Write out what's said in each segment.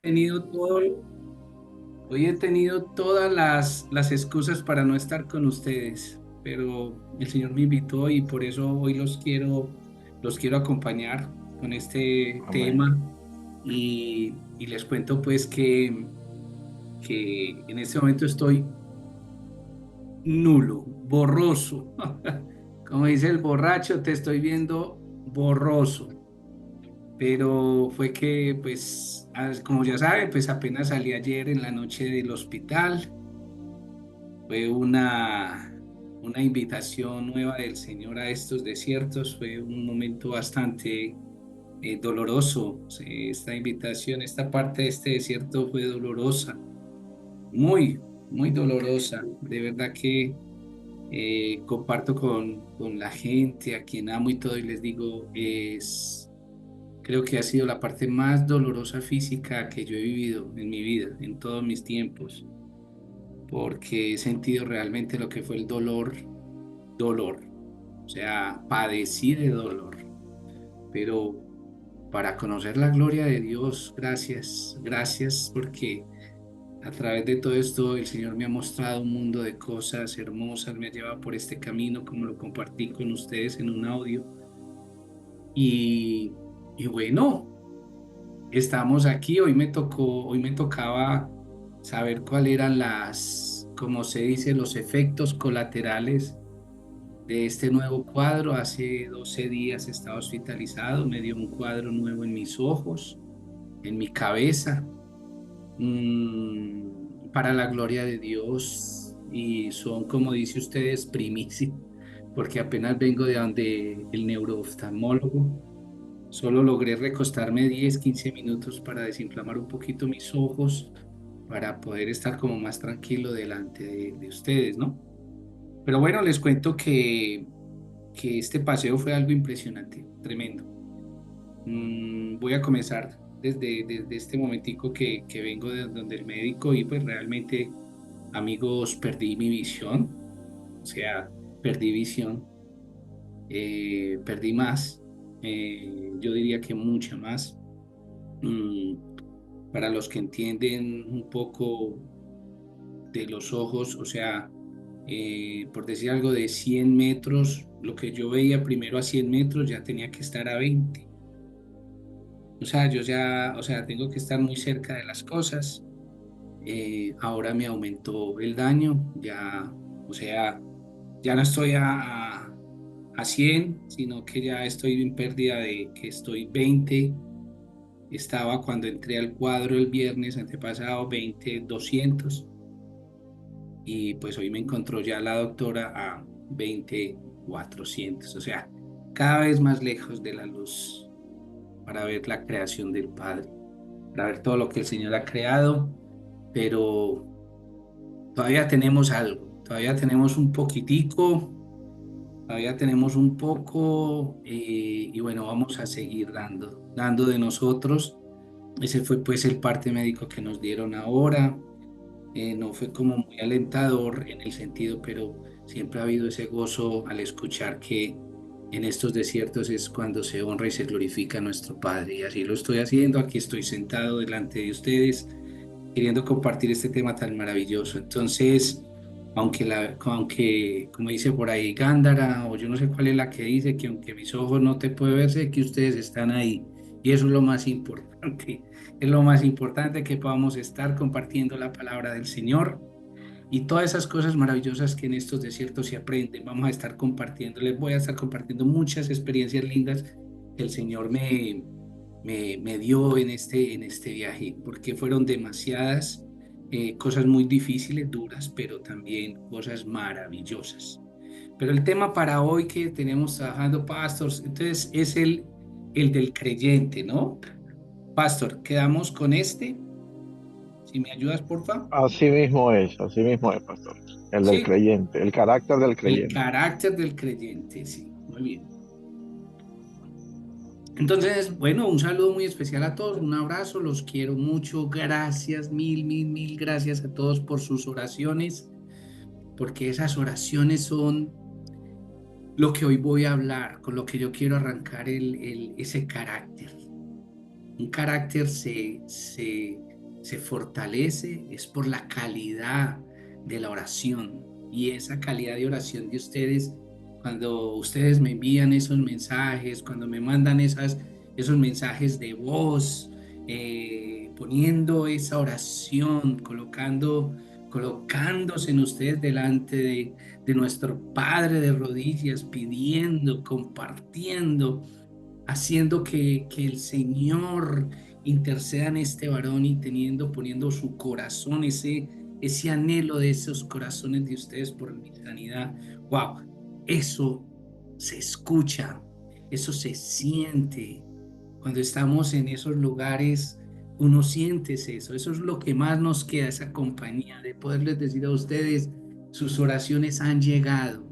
tenido todo, hoy he tenido todas las excusas para no estar con ustedes, pero el Señor me invitó y por eso hoy los quiero acompañar con este Amén. tema y les cuento pues que en este momento estoy nulo, borroso. Como dice el borracho, te estoy viendo borroso. Pero fue que, pues, como ya saben, pues apenas salí ayer en la noche del hospital. Fue una invitación nueva del Señor a estos desiertos. Fue un momento bastante doloroso. Sí, esta invitación, esta parte de este desierto fue dolorosa, muy, muy dolorosa. De verdad que comparto con la gente a quien amo y todo y les digo, creo que ha sido la parte más dolorosa física que yo he vivido en mi vida, en todos mis tiempos, porque he sentido realmente lo que fue el dolor, dolor, o sea, padecí de dolor, pero para conocer la gloria de Dios, gracias, gracias, porque a través de todo esto el Señor me ha mostrado un mundo de cosas hermosas, me ha llevado por este camino, como lo compartí con ustedes en un audio, y, y bueno. Estamos aquí, hoy me tocaba saber cuáles eran como se dice, los efectos colaterales de este nuevo cuadro. Hace 12 días estaba hospitalizado, me dio un cuadro nuevo en mis ojos, en mi cabeza, para la gloria de Dios. Y son, como dice ustedes, primicias, porque apenas vengo de donde el neurooftalmólogo. Solo logré recostarme 10, 15 minutos para desinflamar un poquito mis ojos, para poder estar como más tranquilo delante de ustedes, ¿no? Pero bueno, les cuento que este paseo fue algo impresionante, tremendo. Voy a comenzar desde este momentico que vengo de donde el médico y pues realmente, amigos, perdí mi visión, o sea, perdí visión, perdí más, yo diría que mucha más. Mm, para los que entienden un poco de los ojos, o sea, por decir algo de 100 metros, lo que yo veía primero a 100 metros ya tenía que estar a 20. O sea, yo ya, o sea, tengo que estar muy cerca de las cosas. Ahora me aumentó el daño, ya, o sea, ya no estoy a 100, sino que ya estoy en pérdida de que estoy 20. Estaba cuando entré al cuadro el viernes antepasado 20, 200, y pues hoy me encontró ya la doctora a 20, 400, o sea, cada vez más lejos de la luz para ver la creación del Padre, para ver todo lo que el Señor ha creado, pero todavía tenemos algo, todavía tenemos un poquitico, todavía tenemos un poco, y bueno, vamos a seguir dando de nosotros. Ese fue pues el parte médico que nos dieron ahora. No fue como muy alentador en el sentido, pero siempre ha habido ese gozo al escuchar que en estos desiertos es cuando se honra y se glorifica a nuestro Padre. Y así lo estoy haciendo. Aquí estoy sentado delante de ustedes, queriendo compartir este tema tan maravilloso. Entonces, aunque como dice por ahí Gándara, o yo no sé cuál es la que dice, que aunque mis ojos no te pueden ver, sé que ustedes están ahí. Y eso es lo más importante. Es lo más importante, que podamos estar compartiendo la palabra del Señor y todas esas cosas maravillosas que en estos desiertos se aprenden. Vamos a estar compartiendo, les voy a estar compartiendo muchas experiencias lindas que el Señor me dio en este viaje, porque fueron demasiadas cosas muy difíciles, duras, pero también cosas maravillosas. Pero el tema para hoy que tenemos trabajando, Pastors, entonces es el del creyente, ¿no? Pastor, quedamos con este. Si me ayudas, porfa. Así mismo es, pastor. El del Sí, creyente, el carácter del el creyente. carácter del creyente, sí, muy bien. Entonces, bueno, un saludo muy especial a todos, un abrazo, los quiero mucho, gracias, mil, mil, mil gracias a todos por sus oraciones, porque esas oraciones son lo que hoy voy a hablar, con lo que yo quiero arrancar ese carácter. Un carácter se fortalece es por la calidad de la oración. Y esa calidad de oración de ustedes, cuando ustedes me envían esos mensajes, cuando me mandan esos mensajes de voz, poniendo esa oración, colocándose en ustedes delante de nuestro Padre de rodillas, pidiendo, compartiendo, haciendo que el Señor interceda en este varón y poniendo su corazón, ese anhelo de esos corazones de ustedes por mi sanidad. Wow, eso se escucha, eso se siente. Cuando estamos en esos lugares, uno siente eso es lo que más nos queda, esa compañía de poderles decir a ustedes, sus oraciones han llegado,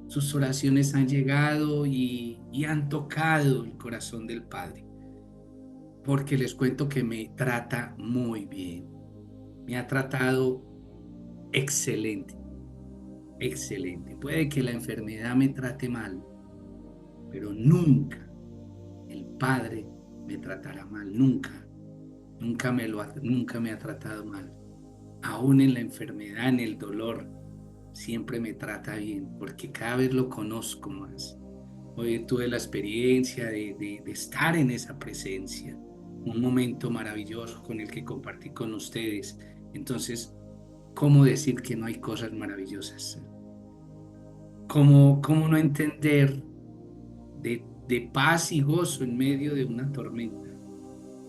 sus oraciones han llegado y han tocado el corazón del Padre, porque les cuento que me trata muy bien, me ha tratado excelente, excelente. Puede que la enfermedad me trate mal, pero nunca el Padre me tratará mal, nunca, nunca me ha tratado mal. Aún en la enfermedad, en el dolor, siempre me trata bien, porque cada vez lo conozco más. Hoy tuve la experiencia de estar en esa presencia, un momento maravilloso con el que compartí con ustedes. Entonces, ¿cómo decir que no hay cosas maravillosas? ¿Cómo no entender de paz y gozo en medio de una tormenta?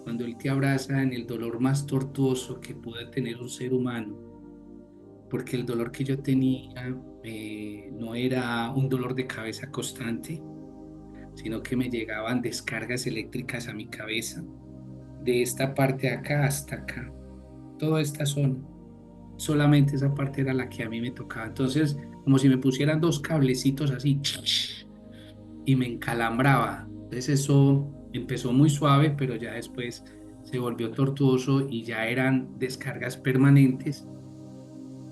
Cuando Él te abraza en el dolor más tortuoso que puede tener un ser humano, porque el dolor que yo tenía no era un dolor de cabeza constante, sino que me llegaban descargas eléctricas a mi cabeza, de esta parte de acá hasta acá, toda esta zona. Solamente esa parte era la que a mí me tocaba. Entonces, como si me pusieran dos cablecitos así, y me encalambraba. Entonces eso empezó muy suave, pero ya después se volvió tortuoso y ya eran descargas permanentes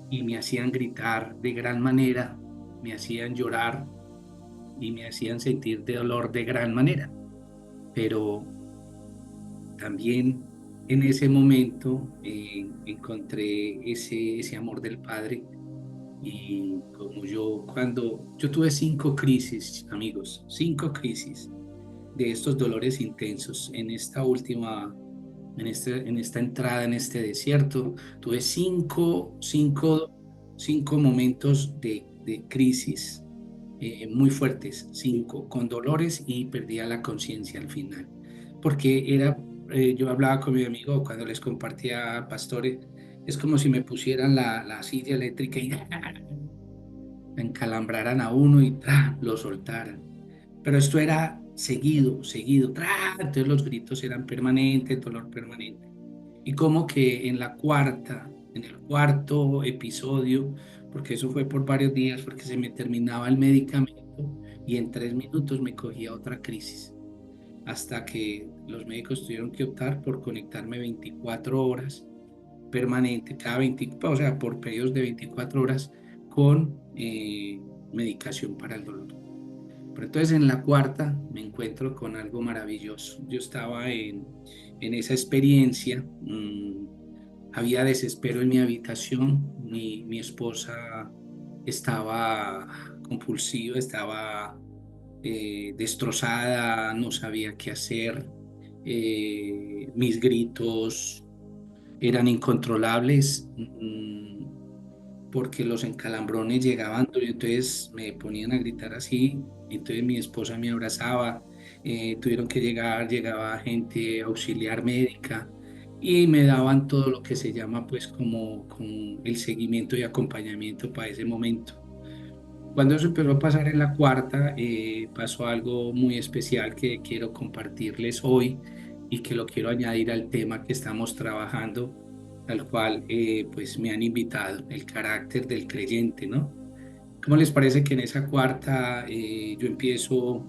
y me hacían gritar de gran manera, me hacían llorar y me hacían sentir de dolor de gran manera. Pero también en ese momento encontré ese amor del Padre y como cuando yo tuve 5 crisis, amigos, 5 crisis de estos dolores intensos en esta última, en esta entrada en este desierto, tuve cinco momentos de crisis muy fuertes, 5, con dolores y perdía la conciencia al final, porque yo hablaba con mi amigo cuando les compartía pastores, es como si me pusieran la silla eléctrica y encalambraran a uno y lo soltaran. Pero esto era seguido, seguido, entonces los gritos eran permanentes, el dolor permanente. Y como que en el cuarto episodio, porque eso fue por varios días, porque se me terminaba el medicamento y en 3 minutos me cogía otra crisis, hasta que los médicos tuvieron que optar por conectarme 24 horas permanente, o sea, por periodos de 24 horas con medicación para el dolor. Pero entonces en la cuarta me encuentro con algo maravilloso. Yo estaba en esa experiencia, había desespero en mi habitación, mi esposa estaba compulsiva, estaba destrozada, no sabía qué hacer, mis gritos eran incontrolables, porque los encalambrones llegaban, y entonces me ponían a gritar así, entonces mi esposa me abrazaba, tuvieron que llegaba gente auxiliar médica y me daban todo lo que se llama pues como el seguimiento y acompañamiento para ese momento. Cuando eso empezó a pasar en la cuarta, pasó algo muy especial que quiero compartirles hoy y que lo quiero añadir al tema que estamos trabajando, al cual pues me han invitado, el carácter del creyente, ¿no? ¿Cómo les parece que en esa cuarta yo empiezo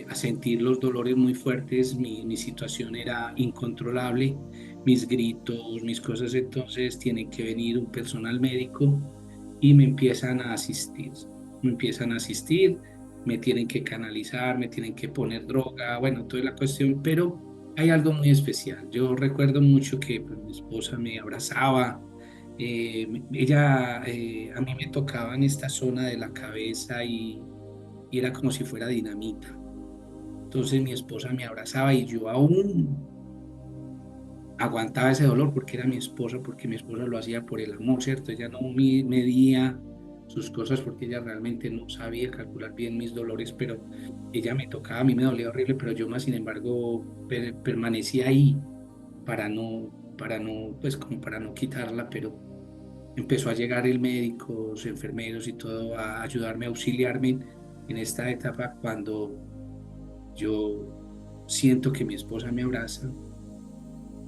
a sentir los dolores muy fuertes? Mi situación era incontrolable, mis gritos, mis cosas, entonces tiene que venir un personal médico y me empiezan a asistir, me tienen que canalizar, me tienen que poner droga, bueno, toda la cuestión, pero hay algo muy especial. Yo recuerdo mucho que pues, mi esposa me abrazaba. Ella, a mí me tocaba en esta zona de la cabeza y era como si fuera dinamita. Entonces mi esposa me abrazaba y yo aún aguantaba ese dolor porque era mi esposa, porque mi esposa lo hacía por el amor, ¿cierto? Ella no medía sus cosas porque ella realmente no sabía calcular bien mis dolores, pero ella me tocaba, a mí me dolía horrible, pero yo más sin embargo permanecía ahí para no, pues como para no quitarla, pero empezó a llegar el médico, los enfermeros y todo a ayudarme, a auxiliarme en esta etapa cuando yo siento que mi esposa me abraza.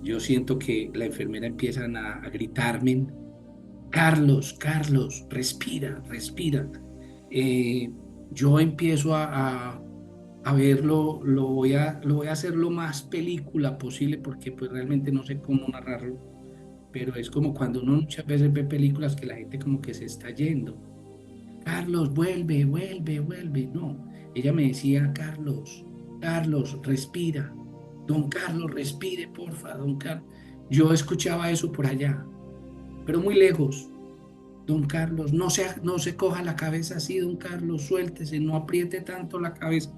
Yo siento que la enfermera empiezan a gritarme, Carlos, Carlos, respira, respira. Eh, yo empiezo a verlo, lo voy a hacer lo más película posible porque pues realmente no sé cómo narrarlo, pero es como cuando uno muchas veces ve películas que la gente como que se está yendo. Carlos, vuelve, vuelve, vuelve. No, ella me decía, Carlos, Carlos, respira. Don Carlos, respire, porfa, don Carlos. Yo escuchaba eso por allá, pero muy lejos. Don Carlos, no se coja la cabeza así, don Carlos, suéltese, no apriete tanto la cabeza.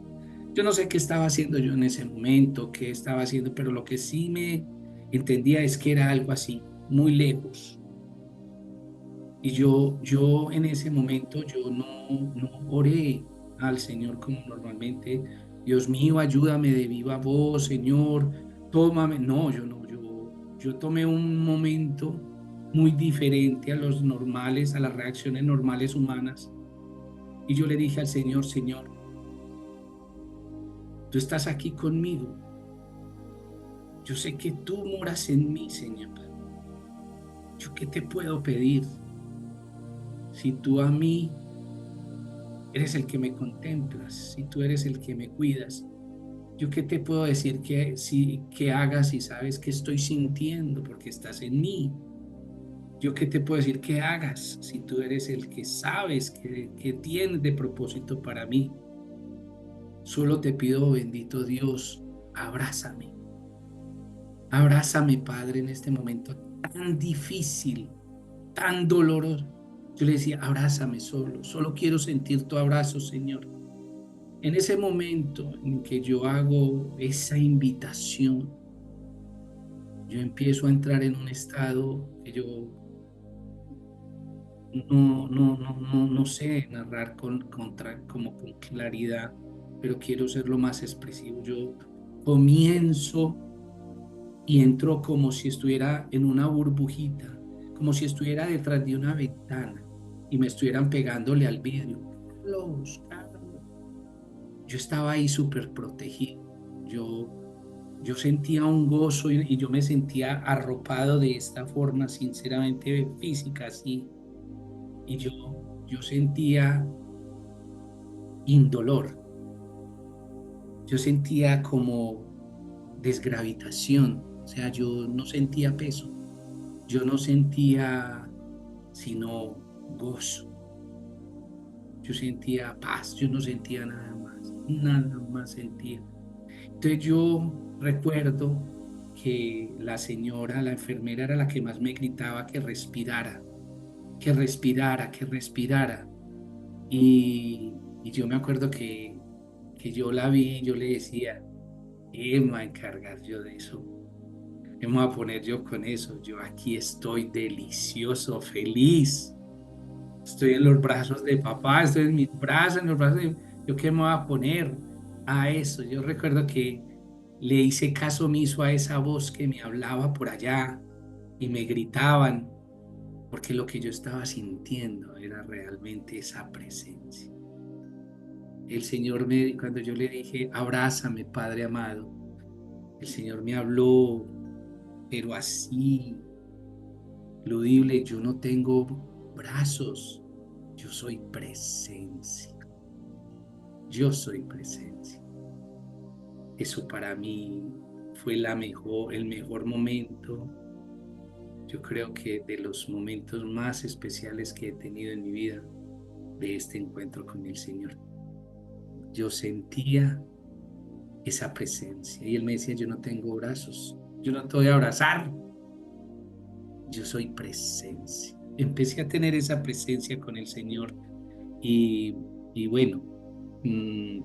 Yo no sé qué estaba haciendo yo en ese momento, qué estaba haciendo, pero lo que sí me entendía es que era algo así, muy lejos. Y yo en ese momento, yo no oré al Señor como normalmente. Dios mío, ayúdame de viva voz, Señor, tómame. No, yo no, yo tomé un momento muy diferente a los normales, a las reacciones normales humanas. Y yo le dije al Señor, Señor, tú estás aquí conmigo. Yo sé que tú moras en mí, Señor. ¿Yo qué te puedo pedir? Si tú a mí eres el que me contemplas, si tú eres el que me cuidas, ¿yo qué te puedo decir que hagas si sabes que estoy sintiendo porque estás en mí? ¿Yo qué te puedo decir que hagas si tú eres el que sabes que tienes de propósito para mí? Solo te pido, bendito Dios, abrázame. Abrázame, Padre, en este momento tan difícil, tan doloroso. Yo le decía, abrázame solo quiero sentir tu abrazo, Señor. En ese momento en que yo hago esa invitación, yo empiezo a entrar en un estado que yo no sé narrar como con claridad, pero quiero ser lo más expresivo. Yo comienzo y entro como si estuviera en una burbujita, como si estuviera detrás de una ventana y me estuvieran pegándole al vidrio. Carlos, Carlos. Yo estaba ahí súper protegido. Yo, yo sentía un gozo y yo me sentía arropado de esta forma, sinceramente física, así. Y yo sentía indolor. Yo sentía como desgravitación. O sea, yo no sentía peso. Yo no sentía sino gozo. Yo sentía paz. Yo no sentía nada más. Nada más sentía. Entonces yo recuerdo que la señora, la enfermera era la que más me gritaba que respirara, que respirara, que respirara. Y yo me acuerdo que yo la vi y yo le decía, me voy a encargar yo de eso, me voy a poner yo con eso, yo aquí estoy delicioso, feliz, estoy en los brazos de papá, estoy en mis brazos, en los brazos de... ¿Yo qué me voy a poner a eso? Yo recuerdo que le hice caso omiso a esa voz que me hablaba por allá y me gritaban, porque lo que yo estaba sintiendo era realmente esa presencia. El Señor cuando yo le dije, abrázame, Padre amado, el Señor me habló, pero así, audible, yo no tengo brazos, yo soy presencia, yo soy presencia. Eso para mí fue el mejor momento, yo creo que de los momentos más especiales que he tenido en mi vida, de este encuentro con el Señor. Yo sentía esa presencia. Y él me decía, yo no tengo brazos, yo no te voy a abrazar, yo soy presencia. Empecé a tener esa presencia con el Señor y, y bueno,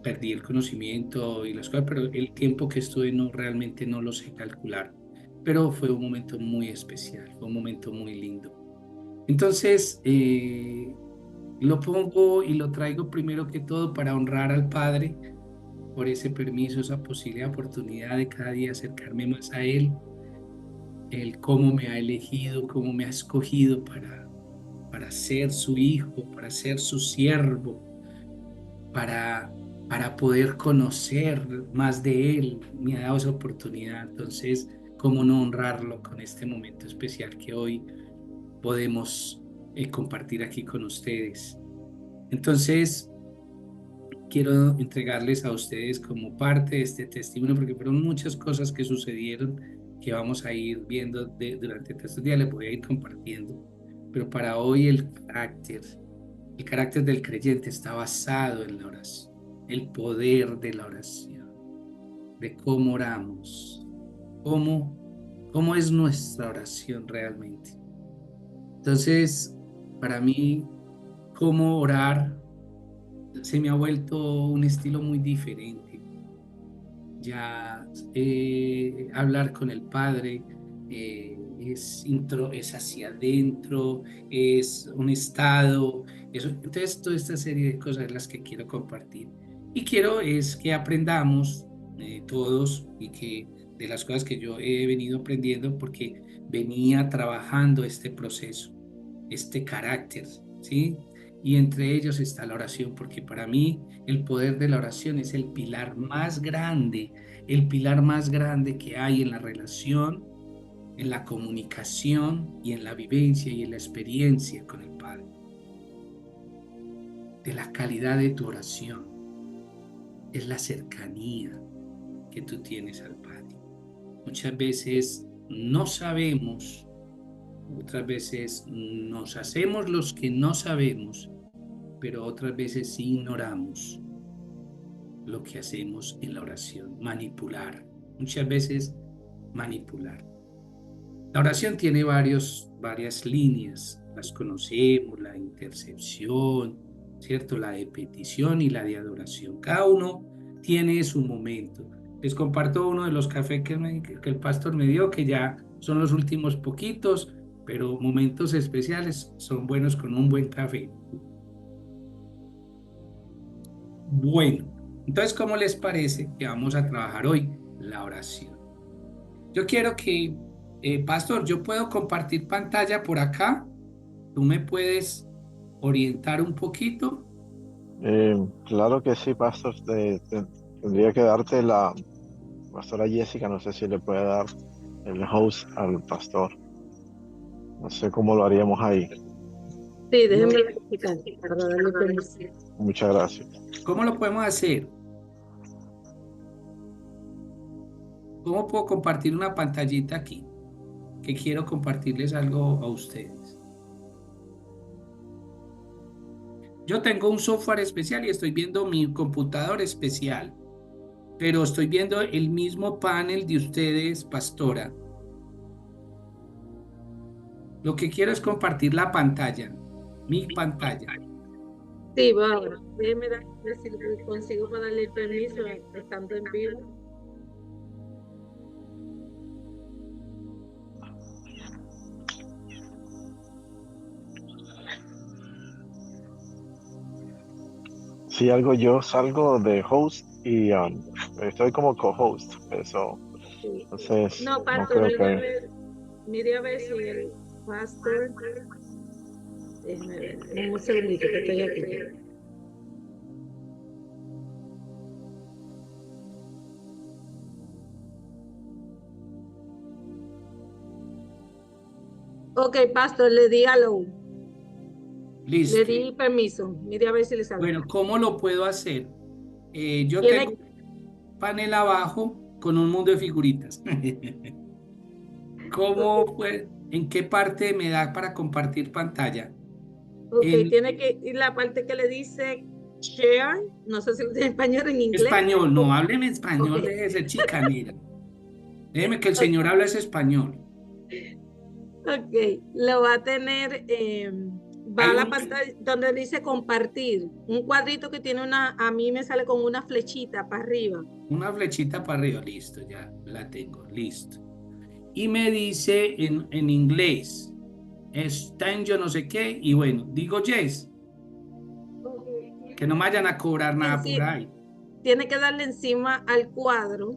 perdí el conocimiento y las cosas, pero el tiempo que estuve no realmente no lo sé calcular. Pero fue un momento muy especial, fue un momento muy lindo. Entonces, lo pongo y lo traigo primero que todo para honrar al Padre por ese permiso, esa posibilidad, oportunidad de cada día acercarme más a Él, el cómo me ha elegido, cómo me ha escogido para ser su hijo, para ser su siervo, para, para poder conocer más de Él. Me ha dado esa oportunidad. Entonces, ¿cómo no honrarlo con este momento especial que hoy podemos compartir aquí con ustedes? Entonces, quiero entregarles a ustedes como parte de este testimonio, porque fueron muchas cosas que sucedieron que vamos a ir viendo durante estos días, les voy a ir compartiendo. Pero para hoy el carácter del creyente está basado en la oración, el poder de la oración, de cómo oramos, cómo es nuestra oración realmente. Entonces, para mí, cómo orar se me ha vuelto un estilo muy diferente. Ya hablar con el Padre es hacia adentro, es un estado, entonces toda esta serie de cosas es las que quiero compartir. Y quiero es que aprendamos todos y que de las cosas que yo he venido aprendiendo porque venía trabajando este proceso, este carácter, ¿sí? Y entre ellos está la oración, porque para mí el poder de la oración es el pilar más grande que hay en la relación, en la comunicación y en la vivencia y en la experiencia con el Padre. De la calidad de tu oración es la cercanía que tú tienes al Padre. Muchas veces no sabemos, otras veces nos hacemos los que no sabemos, pero otras veces ignoramos lo que hacemos en la oración, manipular, muchas veces manipular. La oración tiene varias líneas, las conocemos, la intercesión, ¿cierto? La de petición y la de adoración. Cada uno tiene su momento. Les comparto uno de los cafés que el pastor me dio, que ya son los últimos poquitos, pero momentos especiales son buenos con un buen café. Bueno, entonces, ¿cómo les parece que vamos a trabajar hoy la oración? Yo quiero que, pastor, yo puedo compartir pantalla por acá. ¿Tú me puedes orientar un poquito? Claro que sí, pastor. Tendría que darte la pastora Jessica, no sé si le puede dar el host al pastor. No sé cómo lo haríamos ahí. Sí, No. déjeme verificar para darle permiso. Muchas gracias. ¿Cómo lo podemos hacer? ¿Cómo puedo compartir una pantallita aquí? Que quiero compartirles algo a ustedes. Yo tengo un software especial y estoy viendo mi computador especial, pero estoy viendo el mismo panel de ustedes, pastora. Lo que quiero es compartir la pantalla, mi pantalla. Sí, va ahora. Déjeme ver si consigo para darle permiso estando en vivo. Si algo yo salgo de host y estoy como co-host, eso, Sí. entonces No, no pastor, creo mire a que... ver, mire a ver si el pastor. Déjeme ver, un segundito que estoy aquí. Ok, pastor, le di algo. Le Listo. di permiso. Mire a ver si le sale. Bueno, ¿cómo lo puedo hacer? Yo tengo Tiene, un panel abajo con un mundo de figuritas. ¿En qué parte me da para compartir pantalla? ok, En, tiene que ir la parte que le dice share, no sé si lo tiene en español o en inglés. Español, no, O- hábleme Ok, español, deje de ser chicanera. Déjeme que el ok, señor habla ese español. ok. Lo va a tener, va Hay a la un, pantalla donde dice compartir, un cuadrito que tiene una, a mí me sale con una flechita para arriba. una flechita para arriba, listo, ya la tengo, listo. Y me dice en inglés, está en yo no sé qué, y bueno, digo yes, Ok, que no me vayan a cobrar nada por sí, ahí. tiene que darle encima al cuadro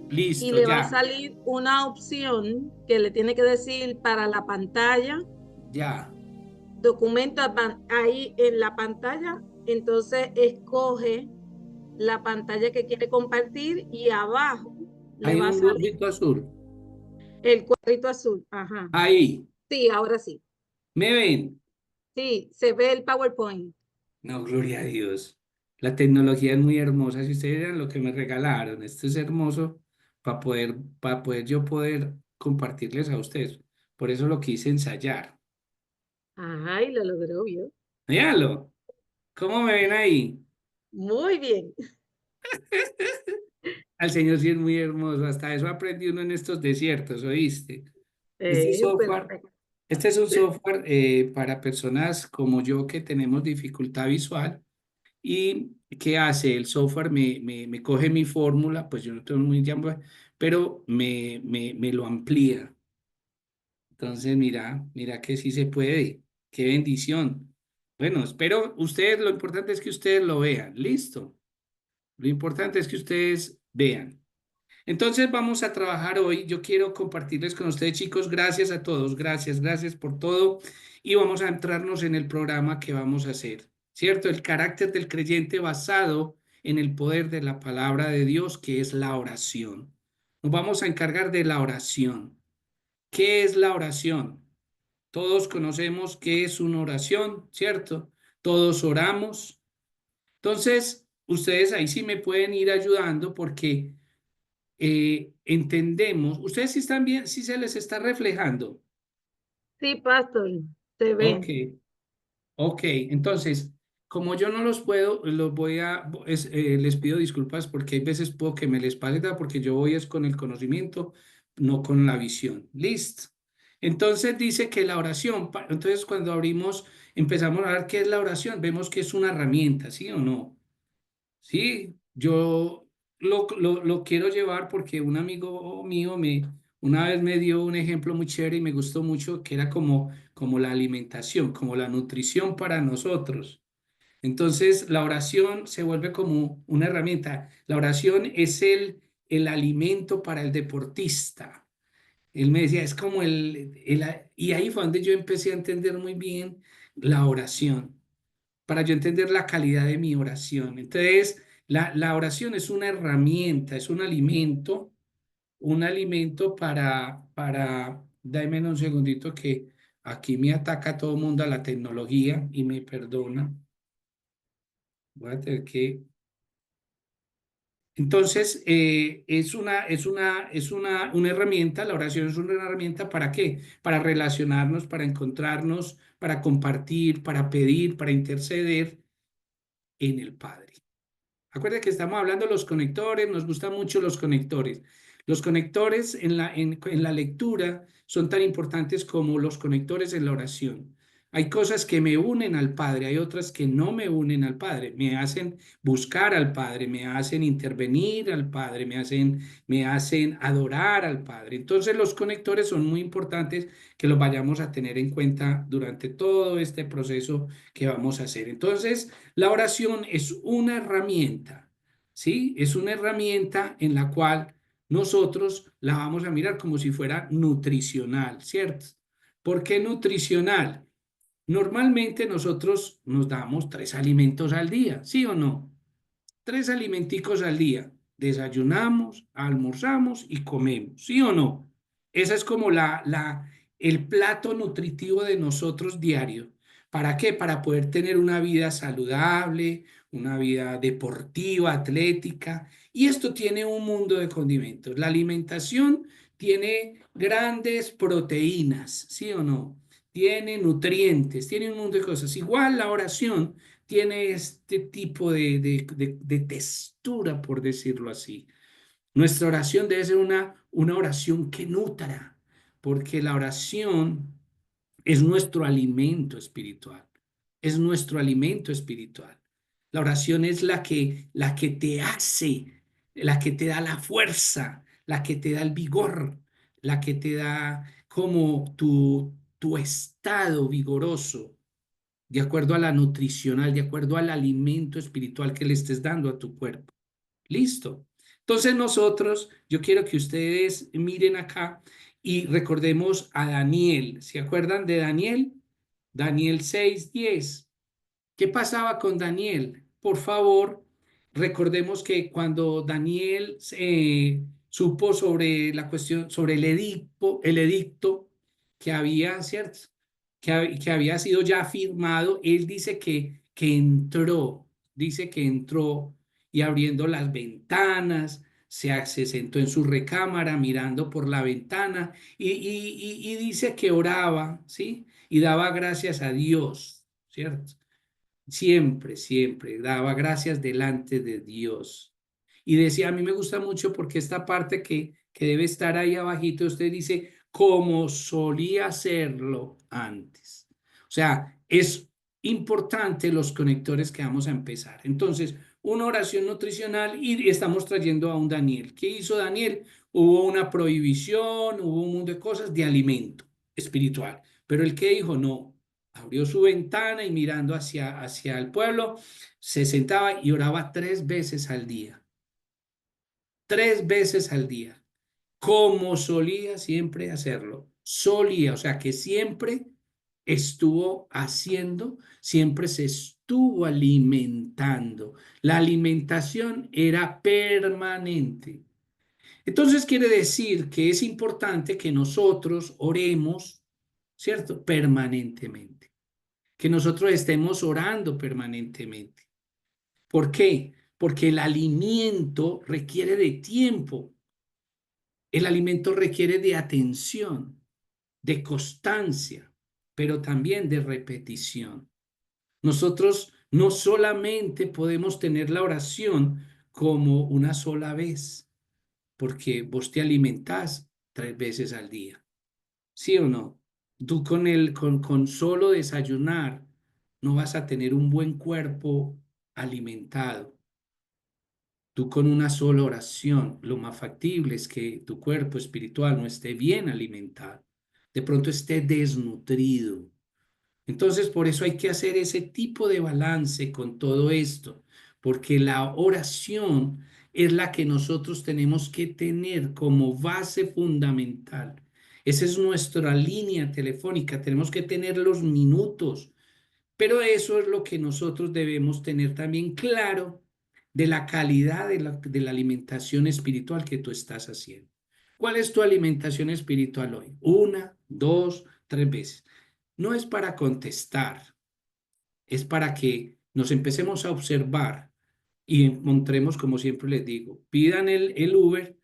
y Listo, le va a ya, salir una opción que le tiene que decir para la pantalla, ya. documento ahí en la pantalla, entonces escoge la pantalla que quiere compartir y abajo le Hay va a un salir globito azul. el cuadrito azul. Ajá. Ahí, Sí, ahora sí. ¿me ven? Sí, se ve el PowerPoint. No, gloria a Dios. La tecnología es muy hermosa. Si ustedes vieran lo que me regalaron, esto es hermoso para poder yo poder compartirles a ustedes. Por eso lo quise ensayar. Ay, lo logró, ¿vio? Míralo. ¿Cómo me ven ahí? Muy bien. Al Señor sí es muy hermoso. Hasta eso aprendí uno en estos desiertos, ¿oíste? Este software, Perfecto. este es un software para personas como yo que tenemos dificultad visual. ¿Y qué hace? El software me coge mi fórmula, pues yo no tengo muy tiempo, pero me lo amplía. Entonces, mira que sí se puede. Qué bendición. Bueno, espero ustedes, lo importante es que ustedes lo vean. Listo. Lo importante es que ustedes vean. Entonces vamos a trabajar hoy. Yo quiero compartirles con ustedes, chicos, gracias a todos, gracias por todo. Y vamos a entrarnos en el programa que vamos a hacer, ¿cierto? El carácter del creyente basado en el poder de la palabra de Dios, que es la oración. Nos vamos a encargar de la oración. ¿Qué es la oración? Todos conocemos qué es una oración, ¿cierto? Todos oramos. Entonces, ustedes ahí sí me pueden ir ayudando porque entendemos, ustedes sí están bien, sí se les está reflejando. Sí, pastor, se Ok, ve. ok, entonces, como yo no los puedo, los voy a, les pido disculpas porque hay veces puedo que me les pase, porque yo voy es con el conocimiento, no con la visión. Listo. Entonces dice que la oración, entonces cuando abrimos, empezamos a ver qué es la oración, vemos que es una herramienta, ¿sí o no? Sí, yo lo quiero llevar porque un amigo mío una vez me dio un ejemplo muy chévere y me gustó mucho, que era como la alimentación, como la nutrición para nosotros. Entonces, la oración se vuelve como una herramienta. La oración es el alimento para el deportista. Él me decía, es como y ahí fue donde yo empecé a entender muy bien la oración para yo entender la calidad de mi oración. Entonces, la oración es una herramienta, es un alimento dame un segundito que aquí me ataca todo el mundo a la tecnología y me perdona. Voy a tener que... Entonces, una herramienta, la oración es una herramienta ¿para qué? Para relacionarnos, para encontrarnos, para compartir, para pedir, para interceder en el Padre. Acuérdense que estamos hablando de los conectores, nos gustan mucho los conectores. Los conectores en la lectura son tan importantes como los conectores en la oración. Hay cosas que me unen al Padre, hay otras que no me unen al Padre, me hacen buscar al Padre, me hacen intervenir al Padre, me hacen adorar al Padre. Entonces los conectores son muy importantes que los vayamos a tener en cuenta durante todo este proceso que vamos a hacer. Entonces, la oración es una herramienta, ¿sí? Es una herramienta en la cual nosotros la vamos a mirar como si fuera nutricional, ¿cierto? ¿Por qué nutricional? Normalmente nosotros nos damos 3 alimentos al día, ¿sí o no? 3 alimenticos al día. Desayunamos, almorzamos y comemos, ¿sí o no? Esa es como el plato nutritivo de nosotros diario. ¿Para qué? Para poder tener una vida saludable, una vida deportiva, atlética. Y esto tiene un mundo de condimentos. La alimentación tiene grandes proteínas, ¿sí o no? tiene nutrientes, tiene un montón de cosas. Igual la oración tiene este tipo de textura, por decirlo así. Nuestra oración debe ser una oración que nutra, porque la oración es nuestro alimento espiritual, es nuestro alimento espiritual. La oración es la que te hace, la que te da la fuerza, la que te da el vigor, la que te da como tu estado vigoroso, de acuerdo a la nutricional, de acuerdo al alimento espiritual que le estés dando a tu cuerpo. Listo. Entonces nosotros, yo quiero que ustedes miren acá y recordemos a Daniel. ¿Se acuerdan de Daniel? Daniel 6:10. ¿Qué pasaba con Daniel? Por favor, recordemos que cuando Daniel supo sobre la cuestión, sobre el edicto que había, ¿cierto? Que había sido ya firmado, él dice que entró y abriendo las ventanas, se sentó en su recámara mirando por la ventana y dice que oraba, ¿sí? Y daba gracias a Dios, ¿cierto? Siempre, siempre daba gracias delante de Dios. Y decía, a mí me gusta mucho porque esta parte que debe estar ahí abajito, usted dice, como solía hacerlo antes. O sea, es importante los conectores que vamos a empezar. Entonces, una oración nutricional y estamos trayendo a un Daniel. ¿Qué hizo Daniel? Hubo una prohibición, hubo un montón de cosas de alimento espiritual. Pero el que dijo, no, abrió su ventana y mirando hacia el pueblo, se sentaba y oraba 3 veces al día. 3 veces al día, como solía siempre hacerlo. Solía, o sea que siempre estuvo haciendo, siempre se estuvo alimentando. La alimentación era permanente. Entonces quiere decir que es importante que nosotros oremos, ¿cierto? Permanentemente, que nosotros estemos orando permanentemente. ¿Por qué? Porque el alimento requiere de tiempo, el alimento requiere de atención, de constancia, pero también de repetición. Nosotros no solamente podemos tener la oración como una sola vez, porque vos te alimentás 3 veces al día. ¿Sí o no? Tú con solo desayunar no vas a tener un buen cuerpo alimentado. Tú con una sola oración, lo más factible es que tu cuerpo espiritual no esté bien alimentado. De pronto esté desnutrido. Entonces, por eso hay que hacer ese tipo de balance con todo esto, porque la oración es la que nosotros tenemos que tener como base fundamental. Esa es nuestra línea telefónica, tenemos que tener los minutos, pero eso es lo que nosotros debemos tener también claro de la calidad de la alimentación espiritual que tú estás haciendo. ¿Cuál es tu alimentación espiritual hoy? 1, 2, 3 veces. No es para contestar, es para que nos empecemos a observar y encontremos, como siempre les digo, pidan el Uber,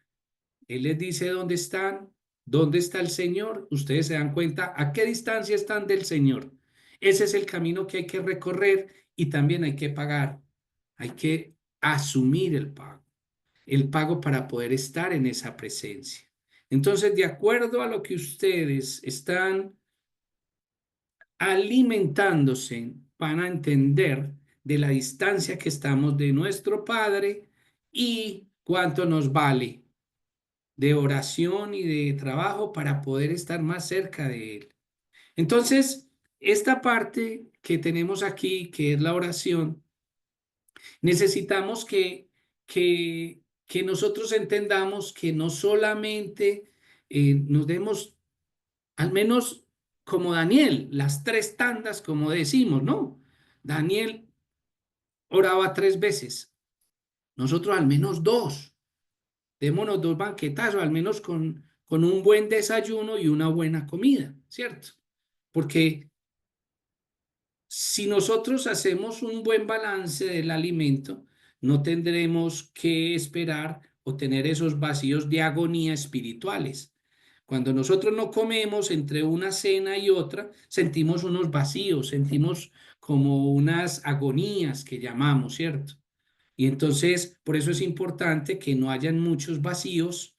él les dice dónde están, dónde está el Señor, ustedes se dan cuenta a qué distancia están del Señor. Ese es el camino que hay que recorrer y también hay que pagar, hay que asumir el pago para poder estar en esa presencia. Entonces, de acuerdo a lo que ustedes están alimentándose, van a entender de la distancia que estamos de nuestro Padre y cuánto nos vale de oración y de trabajo para poder estar más cerca de Él. Entonces, esta parte que tenemos aquí, que es la oración, necesitamos que nosotros entendamos que no solamente nos demos, al menos como Daniel, las 3 tandas, como decimos, ¿no? Daniel oraba 3 veces, nosotros al menos dos. Démonos 2 banquetazos, al menos con un buen desayuno y una buena comida, ¿cierto? Porque si nosotros hacemos un buen balance del alimento, no tendremos que esperar o tener esos vacíos de agonía espirituales. Cuando nosotros no comemos entre una cena y otra, sentimos unos vacíos, sentimos como unas agonías que llamamos, ¿cierto? Y entonces, por eso es importante que no hayan muchos vacíos,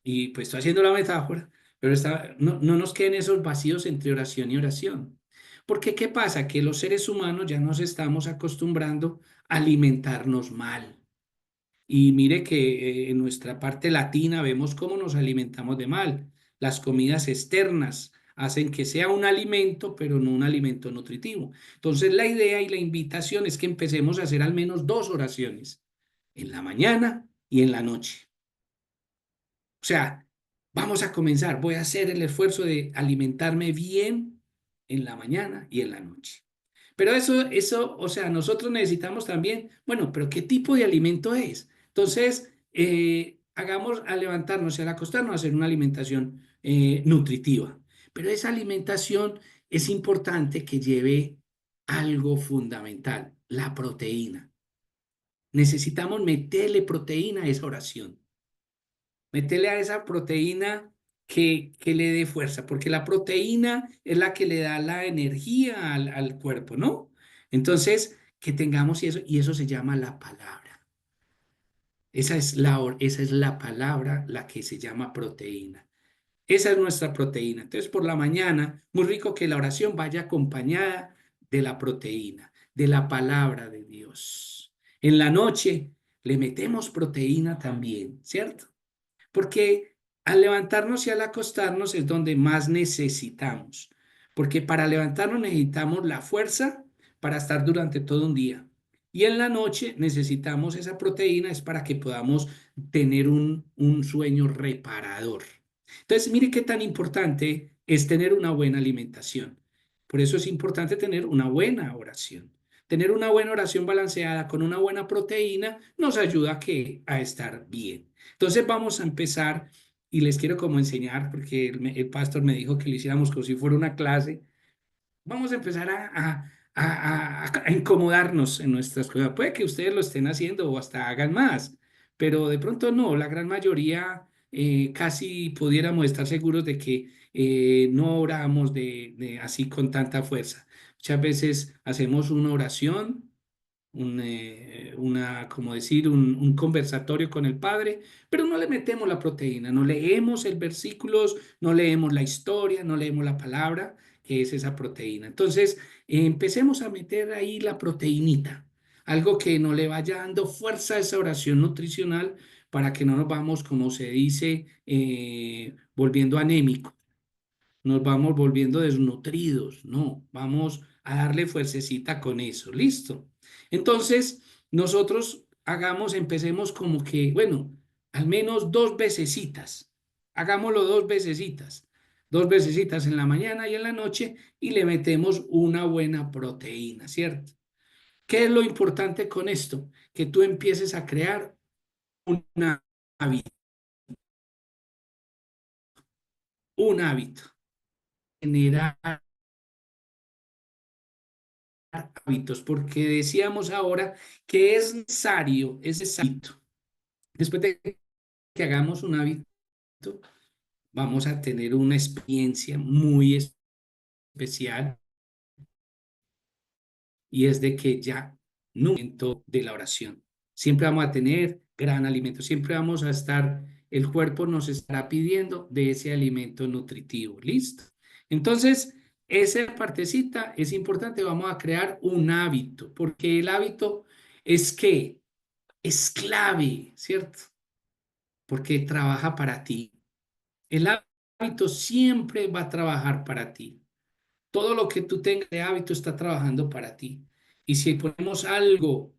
y pues estoy haciendo la metáfora, pero no nos queden esos vacíos entre oración y oración. Porque ¿qué pasa? Que los seres humanos ya nos estamos acostumbrando a alimentarnos mal. Y mire que en nuestra parte latina vemos cómo nos alimentamos de mal. Las comidas externas hacen que sea un alimento, pero no un alimento nutritivo. Entonces, la idea y la invitación es que empecemos a hacer al menos 2 oraciones, en la mañana y en la noche. O sea, vamos a comenzar. Voy a hacer el esfuerzo de alimentarme bien en la mañana y en la noche. Pero eso, o sea, nosotros necesitamos también, bueno, pero ¿qué tipo de alimento es? Entonces, hagamos al levantarnos y al acostarnos hacer una alimentación nutritiva. Pero esa alimentación es importante que lleve algo fundamental, la proteína. Necesitamos meterle proteína a esa oración, meterle a esa proteína que le dé fuerza, porque la proteína es la que le da la energía al cuerpo, ¿no? Entonces, que tengamos eso, y eso se llama la palabra. Esa es la palabra, la que se llama proteína. Esa es nuestra proteína. Entonces, por la mañana, muy rico que la oración vaya acompañada de la proteína, de la palabra de Dios. En la noche le metemos proteína también, ¿cierto? Porque al levantarnos y al acostarnos es donde más necesitamos. Porque para levantarnos necesitamos la fuerza para estar durante todo un día. Y en la noche necesitamos esa proteína, es para que podamos tener un sueño reparador. Entonces, mire qué tan importante es tener una buena alimentación. Por eso es importante tener una buena oración. Tener una buena oración balanceada con una buena proteína nos ayuda a estar bien. Entonces vamos a empezar y les quiero como enseñar, porque el pastor me dijo que lo hiciéramos como si fuera una clase. Vamos a empezar a incomodarnos en nuestras cosas. Puede que ustedes lo estén haciendo o hasta hagan más, pero de pronto no, la gran mayoría casi pudiéramos estar seguros de que no oramos así con tanta fuerza. Muchas veces hacemos una oración, como decir, un conversatorio con el Padre, pero no le metemos la proteína, no leemos el versículos, no leemos la historia, no leemos la palabra, que es esa proteína. Entonces, empecemos a meter ahí la proteinita, algo que no le vaya dando fuerza a esa oración nutricional para que no nos vamos, como se dice, volviendo anémicos, nos vamos volviendo desnutridos, no, vamos a darle fuercecita con eso, listo. Entonces, nosotros empecemos como que, bueno, al menos 2 vecesitas, hagámoslo 2 vecesitas, 2 vecesitas en la mañana y en la noche y le metemos una buena proteína, ¿cierto? ¿Qué es lo importante con esto? Que tú empieces a crear un hábito, un hábito, generar hábitos, porque decíamos ahora que es necesario ese hábito. Después de que hagamos un hábito, vamos a tener una experiencia muy especial y es de que ya no momento de la oración. Siempre vamos a tener gran alimento, siempre vamos a estar, el cuerpo nos estará pidiendo de ese alimento nutritivo. ¿Listo? Entonces, esa partecita es importante, vamos a crear un hábito, porque el hábito es clave, ¿cierto? Porque trabaja para ti. El hábito siempre va a trabajar para ti. Todo lo que tú tengas de hábito está trabajando para ti. Y si ponemos algo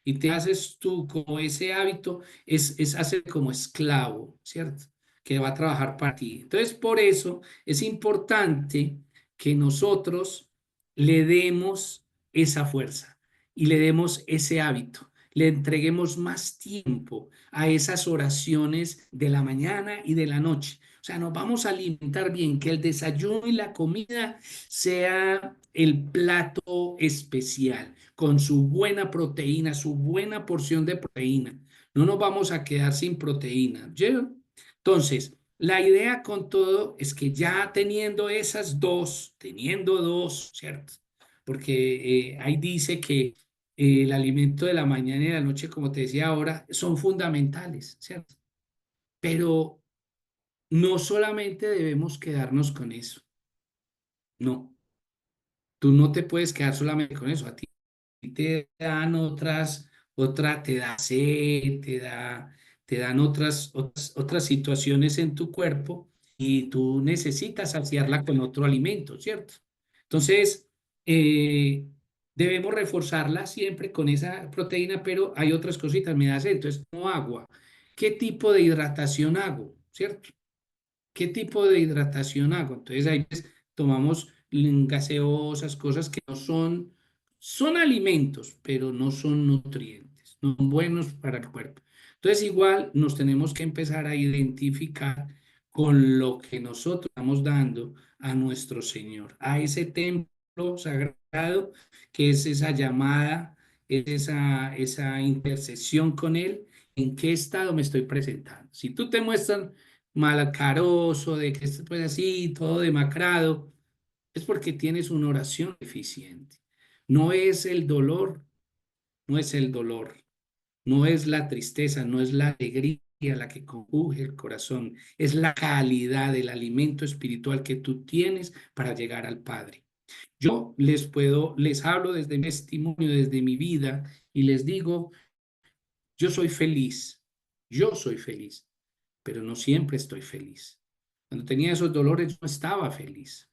y te haces tú como ese hábito, es hacer como esclavo, ¿cierto? Que va a trabajar para ti. Entonces, por eso es importante que nosotros le demos esa fuerza y le demos ese hábito. Le entreguemos más tiempo a esas oraciones de la mañana y de la noche. O sea, nos vamos a alimentar bien, que el desayuno y la comida sea el plato especial, con su buena proteína, su buena porción de proteína. No nos vamos a quedar sin proteína. ¿Ya? Entonces, la idea con todo es que ya teniendo dos, ¿cierto? Porque ahí dice que el alimento de la mañana y de la noche, como te decía ahora, son fundamentales, ¿cierto? Pero no solamente debemos quedarnos con eso, no, tú no te puedes quedar solamente con eso, a ti te dan te da sed, te dan otras situaciones en tu cuerpo y tú necesitas saciarla con otro alimento, ¿cierto? Entonces, eh, debemos reforzarla siempre con esa proteína, pero hay otras cositas, me da sed, entonces como agua. ¿Qué tipo de hidratación hago? ¿Cierto? ¿Qué tipo de hidratación hago? Entonces ahí pues, tomamos gaseosas, cosas que no son alimentos, pero no son nutrientes, no son buenos para el cuerpo. Entonces igual nos tenemos que empezar a identificar con lo que nosotros estamos dando a nuestro Señor, a ese templo sagrado que es esa llamada, es esa intercesión con Él. ¿En qué estado me estoy presentando? Si tú te muestras malcaroso, de que estés pues así, todo demacrado, es porque tienes una oración deficiente. No es el dolor, no es el dolor, no es la tristeza, no es la alegría la que compuje el corazón, es la calidad del alimento espiritual que tú tienes para llegar al Padre. Yo les hablo desde mi testimonio, desde mi vida, y les digo, yo soy feliz, yo soy feliz, pero no siempre estoy feliz. Cuando tenía esos dolores yo no estaba feliz,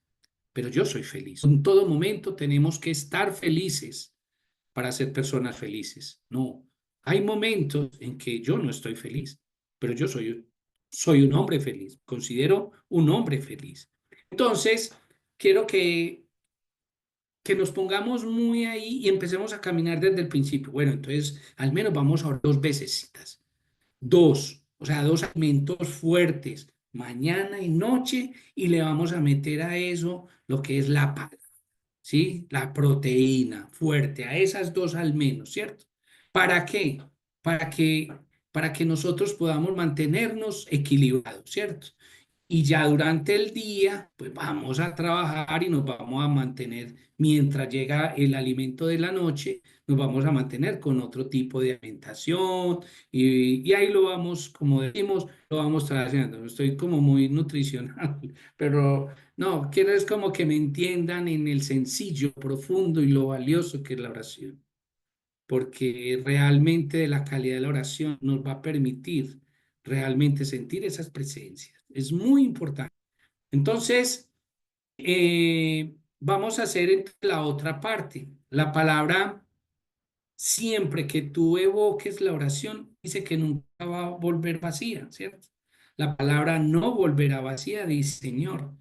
pero yo soy feliz. En todo momento tenemos que estar felices para ser personas felices. No, hay momentos en que yo no estoy feliz, pero soy un hombre feliz, considero un hombre feliz. Entonces, quiero que nos pongamos muy ahí y empecemos a caminar desde el principio. Bueno, entonces al menos vamos a orar 2 veces. Dos, o sea, dos alimentos fuertes, mañana y noche, y le vamos a meter a eso lo que es ¿sí? La proteína fuerte, a esas dos al menos, ¿cierto? ¿Para qué? Para que, para que nosotros podamos mantenernos equilibrados, ¿cierto? Y ya durante el día, pues vamos a trabajar y nos vamos a mantener, mientras llega el alimento de la noche, nos vamos a mantener con otro tipo de alimentación y ahí lo vamos, como decimos, lo vamos trabajando. Estoy como muy nutricional, pero no, quiero es como que me entiendan en el sencillo, profundo y lo valioso que es la oración, porque realmente la calidad de la oración nos va a permitir realmente sentir esas presencias. Es muy importante. Entonces, vamos a hacer la otra parte. La palabra, siempre que tú evoques la oración, dice que nunca va a volver vacía, ¿cierto? La palabra no volverá vacía, dice Señor.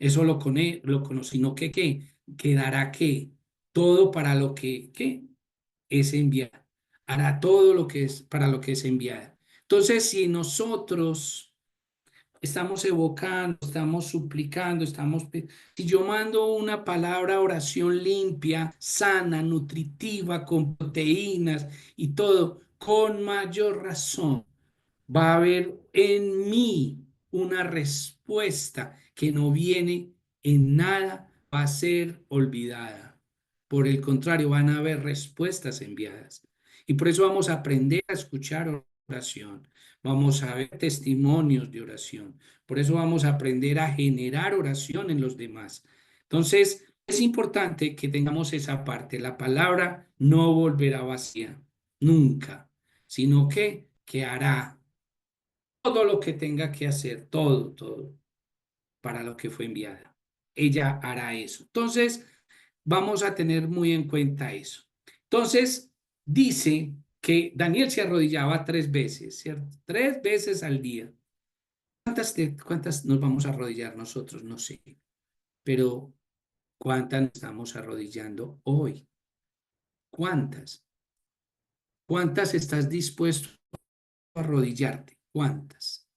Eso lo conocí, sino que ¿qué? Quedará ¿qué? Todo para lo que, ¿qué? Es enviada. Hará todo lo que es para lo que es enviada. Entonces, si nosotros estamos evocando, estamos suplicando, si yo mando una palabra, oración limpia, sana, nutritiva, con proteínas y todo, con mayor razón va a haber en mí una respuesta que no viene en nada, va a ser olvidada. Por el contrario, van a haber respuestas enviadas. Y por eso vamos a aprender a escuchar oración. Vamos a ver testimonios de oración. Por eso vamos a aprender a generar oración en los demás. Entonces, es importante que tengamos esa parte. La palabra no volverá vacía, nunca, sino que hará todo lo que tenga que hacer, todo, para lo que fue enviada. Ella hará eso. Entonces, vamos a tener muy en cuenta eso. Entonces, dice que Daniel se arrodillaba 3 veces, ¿cierto? 3 veces al día. ¿Cuántas nos vamos a arrodillar nosotros? No sé, pero ¿cuántas nos estamos arrodillando hoy? ¿Cuántas? ¿Cuántas estás dispuesto a arrodillarte? ¿Cuántas?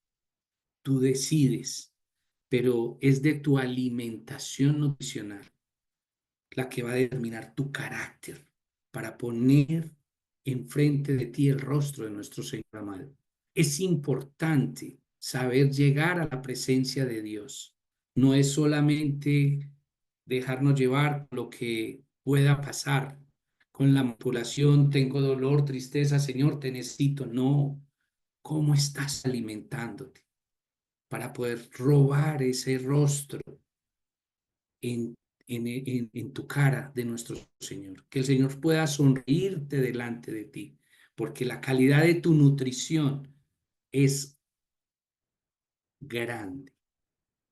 Tú decides, pero es de tu alimentación nutricional la que va a determinar tu carácter para poner enfrente de ti el rostro de nuestro Señor amado. Es importante. saber llegar a la presencia de Dios. No es solamente dejarnos llevar por lo que pueda pasar. Con la manipulación, tengo dolor, tristeza, Señor, te necesito. No, ¿cómo estás alimentándote para poder robar ese rostro en, en tu cara de nuestro Señor? Que el Señor pueda sonreírte delante de ti, porque la calidad de tu nutrición es grande,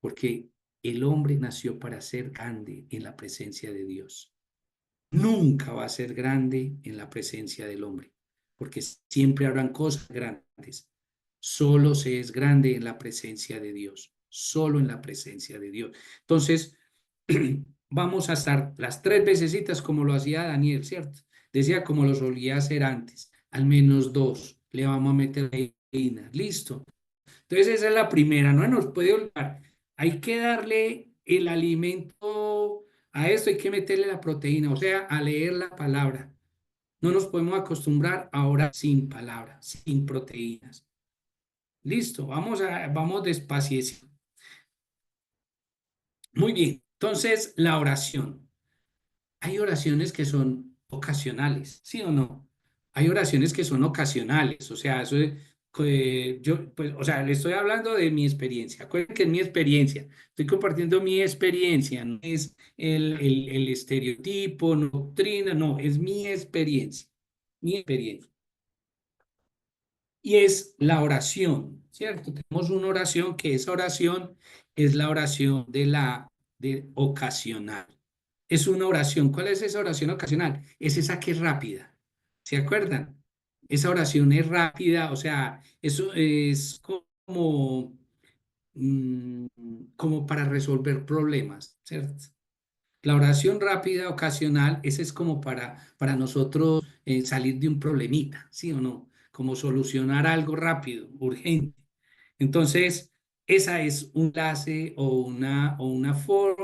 porque el hombre nació para ser grande en la presencia de Dios. Nunca va a ser grande en la presencia del hombre, porque siempre habrán cosas grandes. Solo se es grande en la presencia de Dios, solo en la presencia de Dios. Entonces, vamos a estar las 3 vecesitas como lo hacía Daniel, ¿cierto? Decía como lo solía hacer antes, al menos 2, le vamos a meter proteína, listo. Entonces esa es la primera, no nos puede olvidar. Hay que darle el alimento a esto, hay que meterle la proteína, o sea, a leer la palabra. No nos podemos acostumbrar ahora sin palabra, sin proteínas. Listo, vamos despacio. Muy bien, entonces la oración. Hay oraciones que son ocasionales, ¿sí o no? Hay oraciones que son ocasionales, o sea, eso es, yo, pues, o sea, le estoy hablando de mi experiencia. Acuérdense que es mi experiencia, estoy compartiendo mi experiencia, no es el estereotipo, no doctrina, no, es mi experiencia. Y es la oración, ¿cierto? Tenemos una oración que esa oración es la oración de ocasional. Es una oración. ¿Cuál es esa oración ocasional? Es esa que es rápida. ¿Se acuerdan? Esa oración es rápida, o sea, eso es como, mm, como para resolver problemas, ¿cierto? La oración rápida, ocasional, ese es como para nosotros salir de un problemita, ¿sí o no? Como solucionar algo rápido, urgente. Entonces, esa es un clase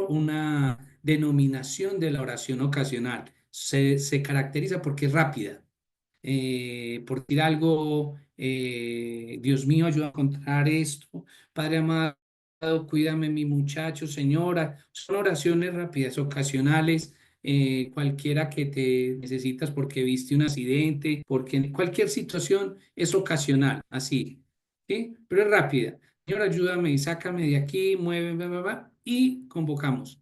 una denominación de la oración ocasional. Se caracteriza porque es rápida, por decir algo, Dios mío, ayuda a encontrar esto, Padre amado, cuídame mi muchacho, señora, son oraciones rápidas, ocasionales, cualquiera que te necesitas porque viste un accidente, porque en cualquier situación es ocasional, así, ¿sí? Pero es rápida. Señor, ayúdame, sácame de aquí, mueve, y convocamos.